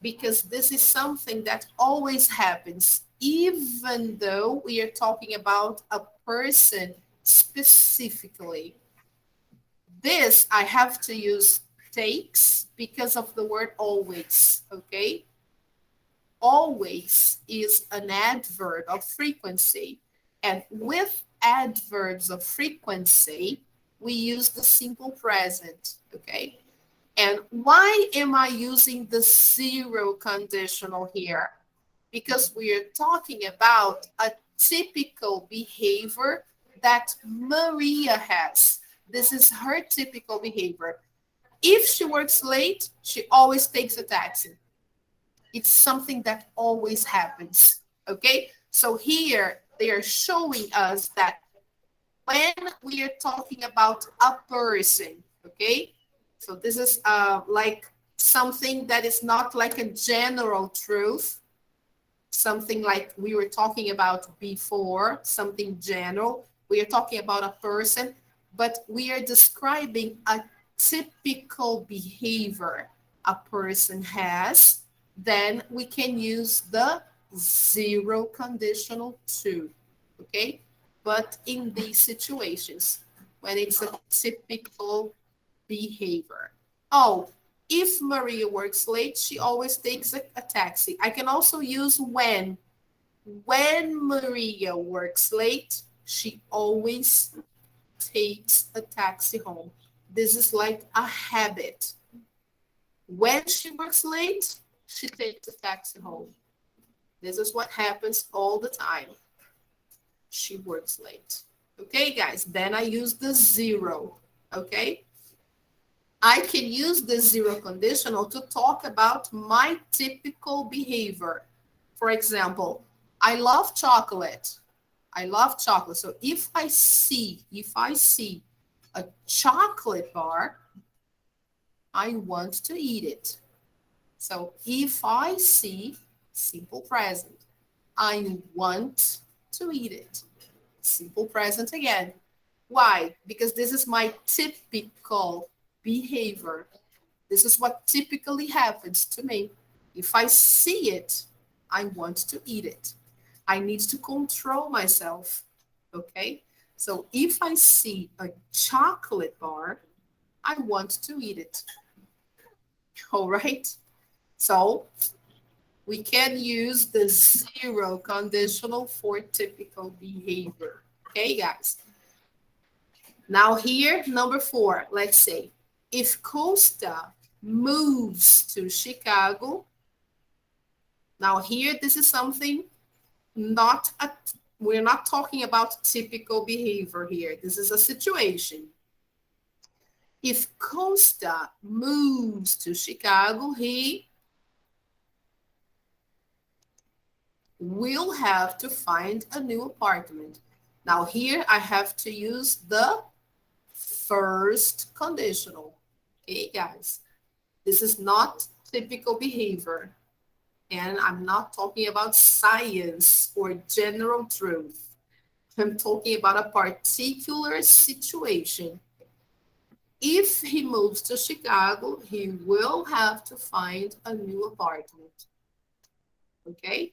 because this is something that always happens, even though we are talking about a person specifically. This I have to use takes because of the word always, okay? Always is an adverb of frequency. And with adverbs of frequency, we use the simple present, okay? And why am I using the zero conditional here? Because we are talking about a typical behavior that Maria has. This is her typical behavior. If she works late, she always takes a taxi. It's something that always happens, okay? So here they are showing us that when we are talking about a person, okay? So this is like something that is not like a general truth, something like we were talking about before, something general. We are talking about a person, but we are describing a typical behavior a person has, then we can use the zero conditional to, okay? But in these situations, when it's a typical behavior. Oh, if Maria works late, she always takes a taxi. I can also use when. When Maria works late, she always takes a taxi home. This is like a habit. When she works late, she takes a taxi home. This is what happens all the time. She works late. Okay, guys, then I use the zero, okay? I can use the zero conditional to talk about my typical behavior. For example, I love chocolate. I love chocolate. So if I see a chocolate bar, I want to eat it. So if I see, simple present, I want to eat it. Simple present again. Why? Because this is my typical behavior. This is what typically happens to me. If I see it, I want to eat it. I need to control myself. Okay? So if I see a chocolate bar, I want to eat it. All right? So we can use the zero conditional for typical behavior. Okay, guys? Now here, number 4, let's say, if Costa moves to Chicago, now here, this is something we're not talking about typical behavior here. This is a situation. If Costa moves to Chicago, he will have to find a new apartment. Now here I have to use the first conditional. Okay, guys, this is not typical behavior. And I'm not talking about science or general truth. I'm talking about a particular situation. If he moves to Chicago, he will have to find a new apartment. Okay?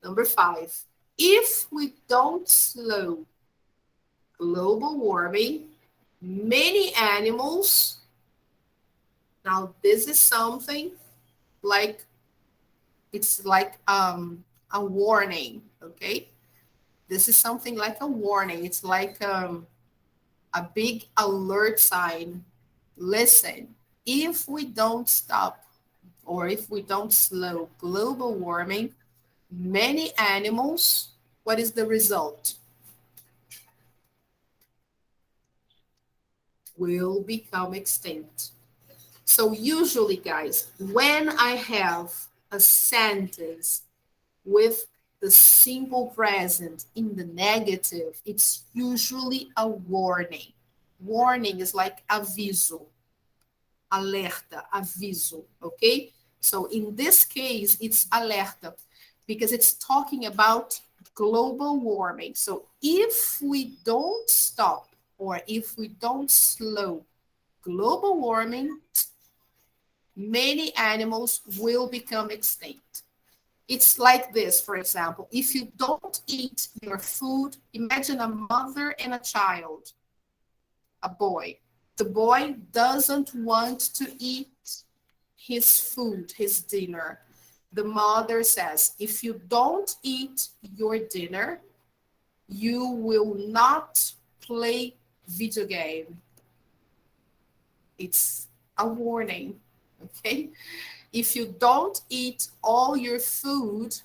Number 5, if we don't slow global warming, many animals, now this is something like, it's like a warning, okay? This is something like a warning. It's like a big alert sign. Listen, if we don't stop or if we don't slow global warming, many animals, what is the result? Will become extinct. So usually, guys, when I have a sentence with the simple present in the negative, it's usually a warning. Warning is like aviso, alerta, aviso, okay? So in this case, it's alerta because it's talking about global warming. So if we don't stop or if we don't slow global warming, many animals will become extinct. It's like this, for example, if you don't eat your food, imagine a mother and a child, a boy. The boy doesn't want to eat his food, his dinner. The mother says, if you don't eat your dinner, you will not play video game. It's a warning, okay? If you don't eat all your food,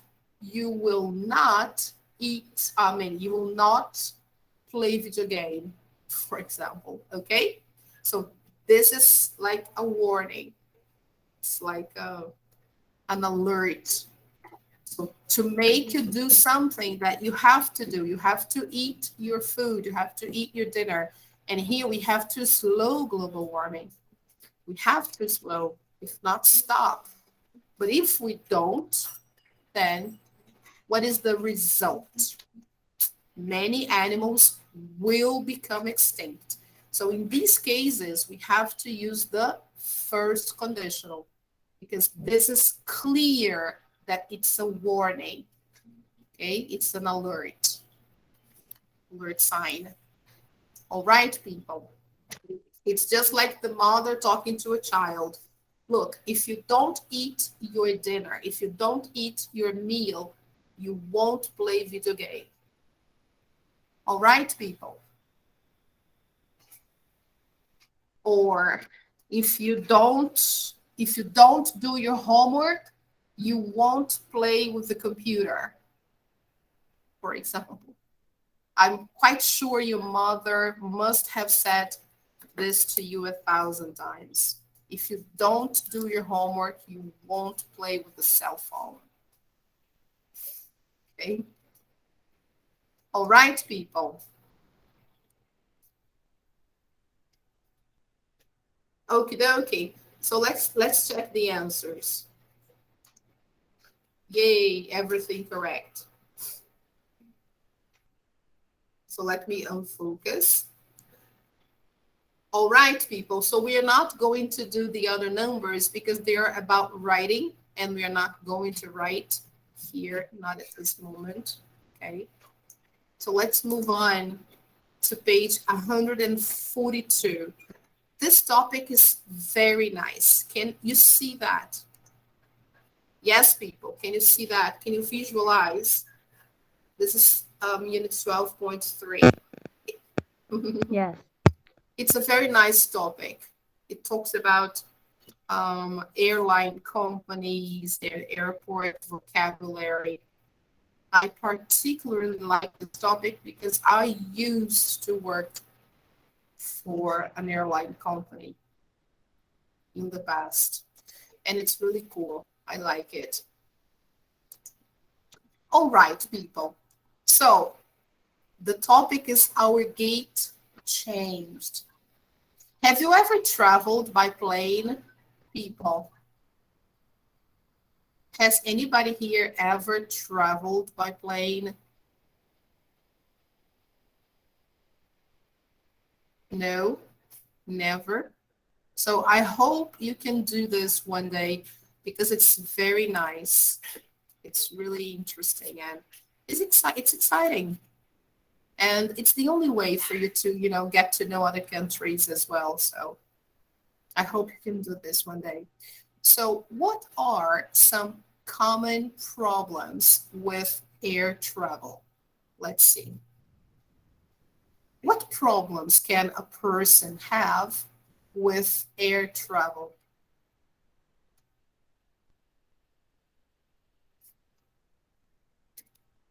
you will not you will not play video game, for example, okay? So this is like a warning. It's like an alert. So to make you do something that you have to do, you have to eat your food, you have to eat your dinner. And here we have to slow global warming. We have to slow, if not stop. But if we don't, then what is the result? Many animals will become extinct. So in these cases, we have to use the first conditional because this is clear that it's a warning. Okay, it's an alert sign. All right, people. It's just like the mother talking to a child. Look, if you don't eat your dinner, if you don't eat your meal, you won't play video game. All right, people. Or if you don't do your homework, you won't play with the computer, for example. I'm quite sure your mother must have said this to you 1,000 times. If you don't do your homework, you won't play with the cell phone. Okay? All right, people. Okie dokie. So let's check the answers. Yay, everything correct. So let me unfocus. All right, people. So we are not going to do the other numbers because they are about writing, and we are not going to write here, not at this moment. Okay. So let's move on to page 142. This topic is very nice. Can you see that? Yes, people. Can you see that? Can you visualize? This is unit 12.3. Yes. It's a very nice topic. It talks about airline companies, their airport vocabulary. I particularly like this topic because I used to work for an airline company in the past, and it's really cool. I like it. All right, people. So the topic is our gate changed. Have you ever traveled by plane, people? Has anybody here ever traveled by plane? No, never. So I hope you can do this one day because it's very nice. It's really interesting and it's exciting. And it's the only way for you to, get to know other countries as well. So I hope you can do this one day. So what are some common problems with air travel? Let's see. What problems can a person have with air travel?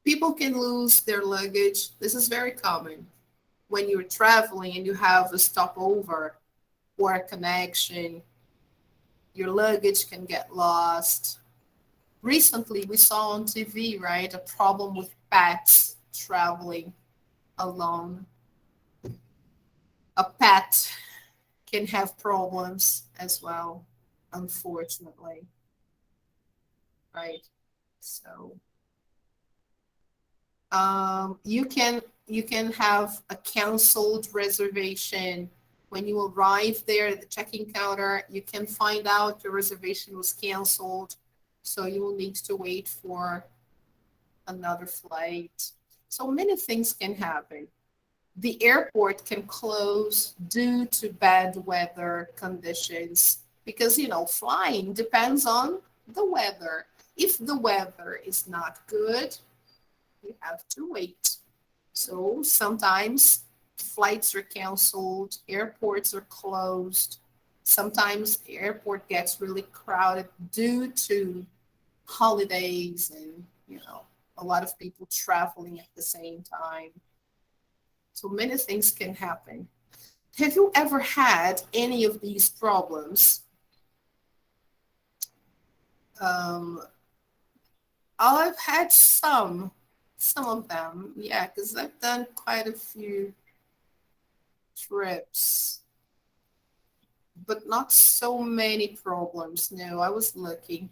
People can lose their luggage. This is very common. When you're traveling and you have a stopover or a connection, your luggage can get lost. Recently, we saw on TV, right, a problem with pets traveling alone. A pet can have problems as well, unfortunately. Right? So you can have a canceled reservation. When you arrive there at the check-in counter, you can find out your reservation was canceled, so you will need to wait for another flight. So many things can happen. The airport can close due to bad weather conditions because, flying depends on the weather. If the weather is not good, you have to wait. So sometimes flights are canceled, airports are closed. Sometimes the airport gets really crowded due to holidays and, a lot of people traveling at the same time. So many things can happen. Have you ever had any of these problems? I've had some of them, yeah, because I've done quite a few trips, but not so many problems. No, I was lucky.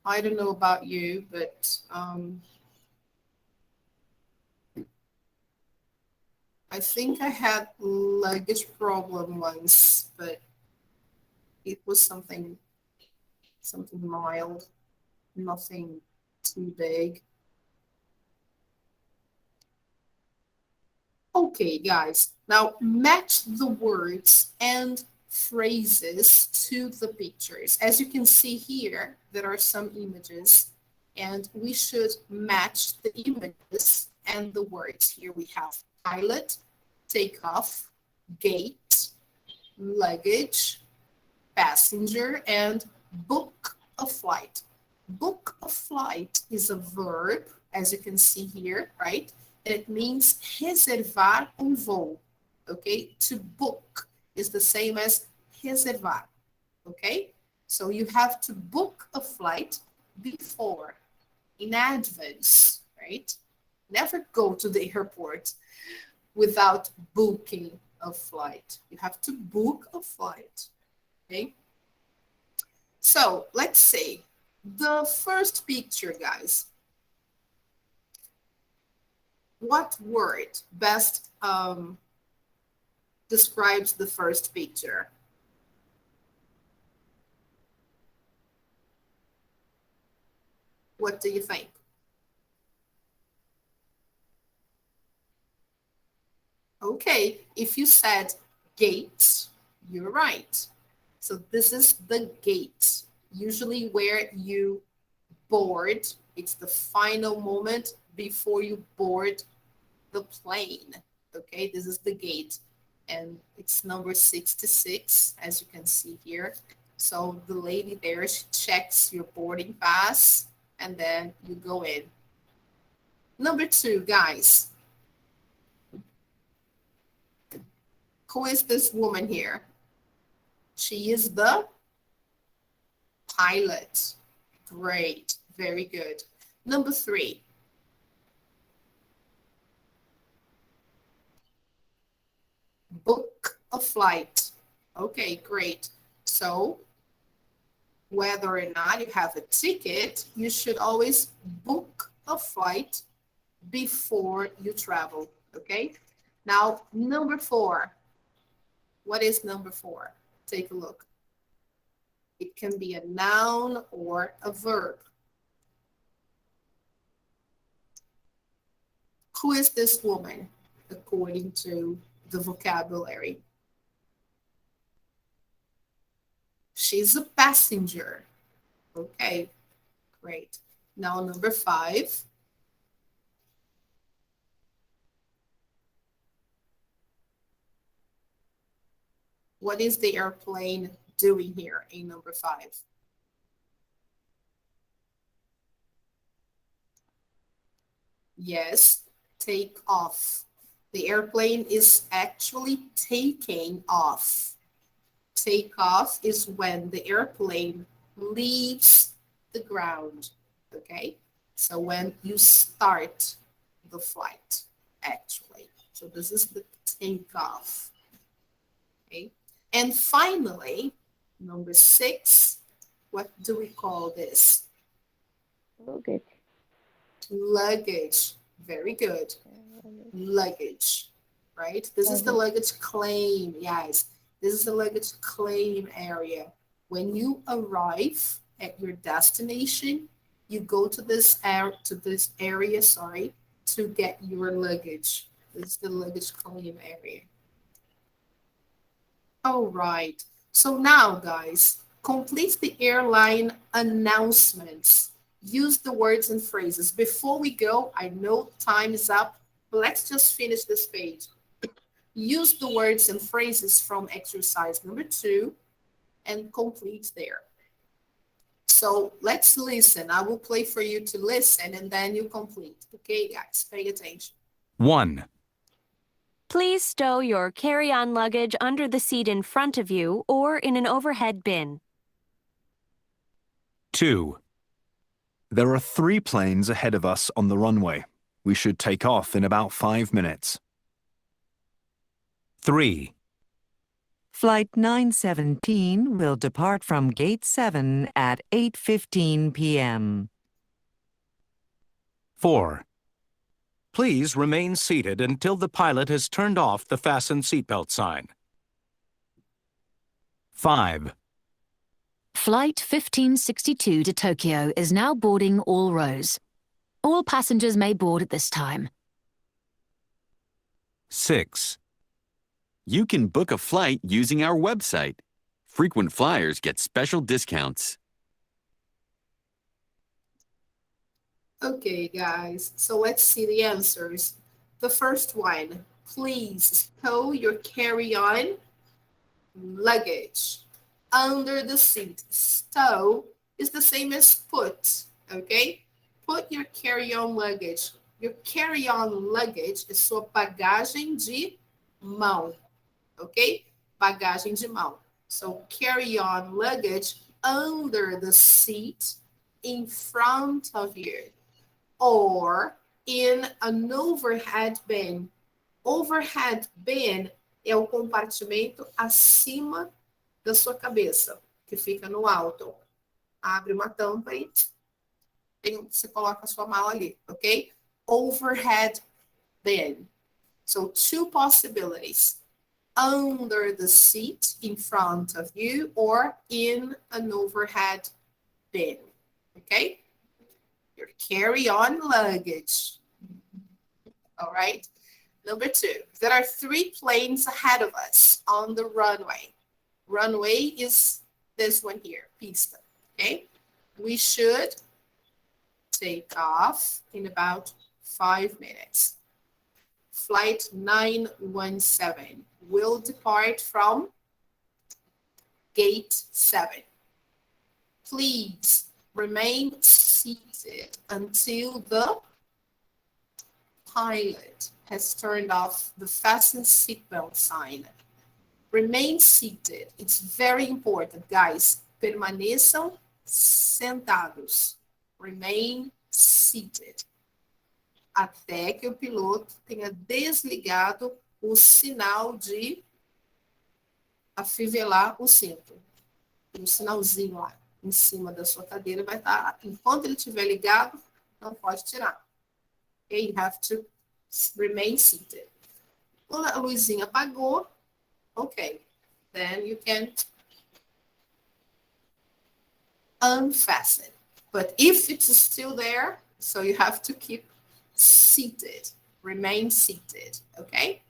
I don't know about you, but I think I had luggage problem once, but it was something mild, nothing too big. Okay, guys, now match the words and phrases to the pictures. As you can see here, there are some images, and we should match the images and the words. Here we have pilot, takeoff, gate, luggage, passenger, and book a flight. Book a flight is a verb, as you can see here, right? And it means reservar voo, okay? To book is the same as reservar, okay? So you have to book a flight before, in advance, right? Never go to the airport without booking a flight. You have to book a flight, okay? So let's say the first picture, guys. What word best describes the first picture? What do you think? Okay, if you said gate, you're right. So this is the gate, usually where you board. It's the final moment before you board the plane. Okay, this is the gate, and it's number 66, as you can see here. So the lady there, she checks your boarding pass, and then you go in. Number 2, guys. Who is this woman here? She is the pilot. Great, very good. Number 3. Book a flight. Okay, great. So whether or not you have a ticket, you should always book a flight before you travel, okay? Now, number 4. What is number 4? Take a look. It can be a noun or a verb. Who is this woman, according to the vocabulary? She's a passenger. Okay, great. Now number 5. What is the airplane doing here in number 5? Yes, take off. The airplane is actually taking off. Take off is when the airplane leaves the ground, okay? So when you start the flight, actually. So this is the takeoff, okay? And finally, number 6, what do we call this? Luggage. Luggage. Very good. Luggage, right? This is the luggage claim, yes. This is the luggage claim area. When you arrive at your destination, you go to this area, to get your luggage. This is the luggage claim area. All right. So now, guys, complete the airline announcements. Use the words and phrases. Before we go, I know time is up, but let's just finish this page. Use the words and phrases from exercise number 2 and complete there. So let's listen. I will play for you to listen and then you complete. Okay, guys, pay attention. 1, Please stow your carry-on luggage under the seat in front of you or in an overhead bin. 2, There are 3 planes ahead of us on the runway. We should take off in about 5 minutes. 3, Flight 917 will depart from Gate 7 at 8:15 p.m. 4, Please remain seated until the pilot has turned off the fasten seatbelt sign. 5. Flight 1562 to Tokyo is now boarding all rows. All passengers may board at this time. 6. You can book a flight using our website. Frequent flyers get special discounts. Okay, guys, so let's see the answers. The first one, please stow your carry-on luggage under the seat. Stow is the same as put, okay? Put your carry-on luggage. Your carry-on luggage é sua bagagem de mão, ok? Bagagem de mão. So carry-on luggage under the seat in front of you. Or in an overhead bin. Overhead bin é o compartimento acima da sua cabeça, que fica no alto. Abre uma tampa e você coloca a sua mala ali, ok? Overhead bin. So two possibilities. Under the seat in front of you or in an overhead bin, okay? Your carry-on luggage. All right. Number 2, there are 3 planes ahead of us on the runway. Runway is this one here, pista, okay? We should take off in about 5 minutes. Flight 917 will depart from gate 7. Please remain seated until the pilot has turned off the fasten seatbelt sign. Remain seated. It's very important, guys. Permaneçam sentados. Remain seated. Até que o piloto tenha desligado o sinal de afivelar o cinto. Tem um sinalzinho lá em cima da sua cadeira vai estar, enquanto ele estiver ligado, não pode tirar. Okay, you have to remain seated. Quando a luzinha apagou, okay, then you can unfasten. But if it's still there, so you have to keep seated, remain seated, okay?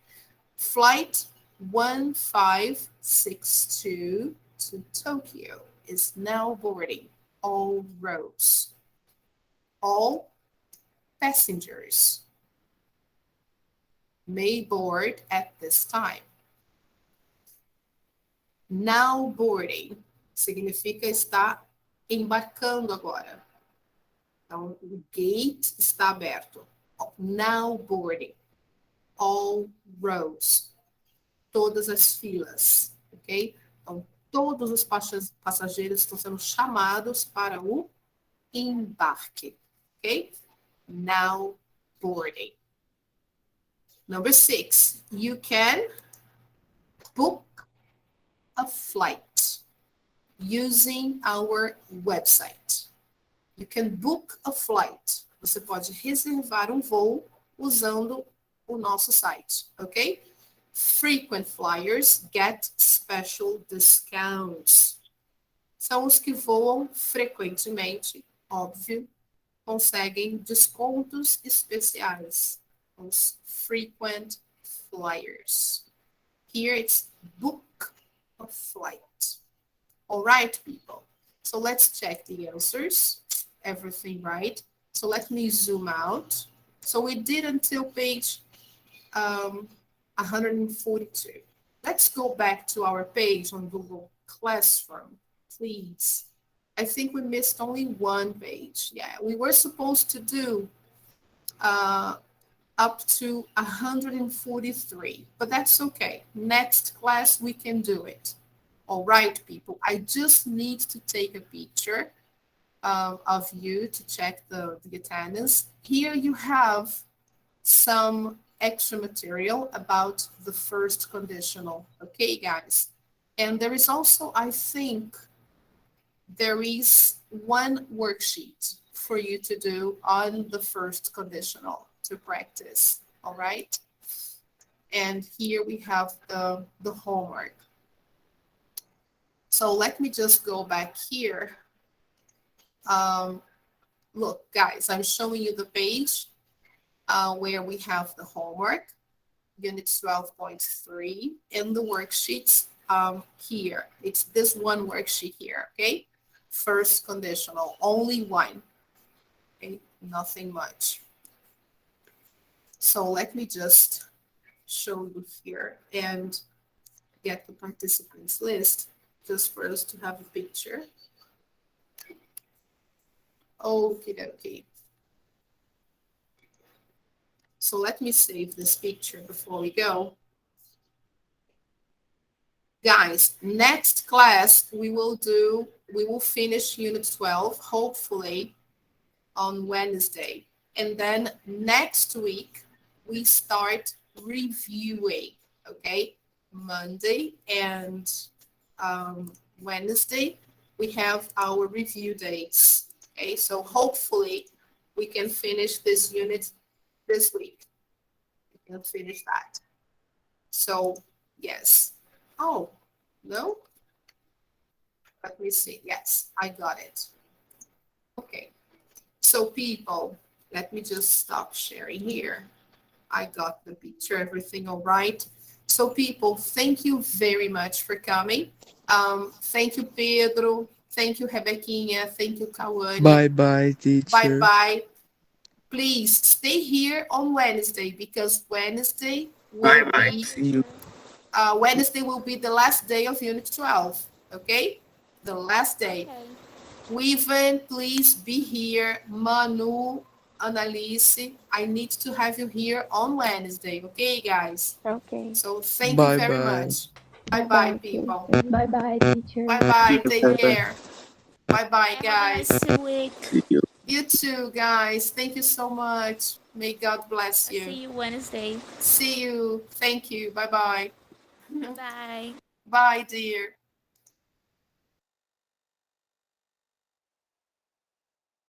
Flight 1562 to Tokyo is now boarding all rows. All passengers may board at this time. Now boarding significa estar embarcando agora. Então, o gate está aberto. Now boarding. All rows. Todas as filas, ok? Então, todos os passageiros estão sendo chamados para o embarque, ok? Now boarding. Number 6, you can book a flight using our website. You can book a flight. Você pode reservar um voo usando o nosso site, ok? Frequent flyers get special discounts. São os que voam frequentemente, óbvio, conseguem descontos especiais. Os frequent flyers. Here it's book a flight. All right, people. So let's check the answers. Everything right. So let me zoom out. So we did until page 142. Let's go back to our page on Google Classroom, please. I think we missed only one page. Yeah, we were supposed to do up to 143, but that's okay. Next class, we can do it. All right, people, I just need to take a picture of you to check the attendance. Here you have some extra material about the first conditional. Okay, guys. And there is also, I think, there is one worksheet for you to do on the first conditional. to practice, all right? And here we have the homework. So let me just go back here. Look, guys, I'm showing you the page where we have the homework, unit 12.3, and the worksheets here. It's this one worksheet here, okay? First conditional, only one, okay? Nothing much. So let me just show you here and get the participants list just for us to have a picture. Okie dokie. So let me save this picture before we go. Guys, next class we will finish unit 12, hopefully on Wednesday. And then next week we start reviewing, okay? Monday and Wednesday, we have our review dates, okay? So hopefully we can finish this unit this week. We can finish that. So, yes. Oh, no? Let me see. Yes, I got it. Okay. So people, let me just stop sharing here. I got the picture, everything all right. So people, thank you very much for coming. Thank you, Pedro. Thank you, Rebequinha. Thank you, Kawane. Bye-bye, teacher. Bye-bye. Please stay here on Wednesday because Wednesday will be See you. Wednesday will be the last day of Unit 12. Okay? The last day. Okay. Weaven, please be here. Manu, Annalise, I need to have you here on Wednesday. Okay, guys? Okay. So thank you very Bye-bye. much. Bye-bye, people. Bye-bye, teacher. Bye-bye. Take care. Bye-bye, Have a guys. nice week. See you. You too, guys. Thank you so much. May God bless See you. you Wednesday. See you. Thank you. Bye-bye. Bye. Bye, dear.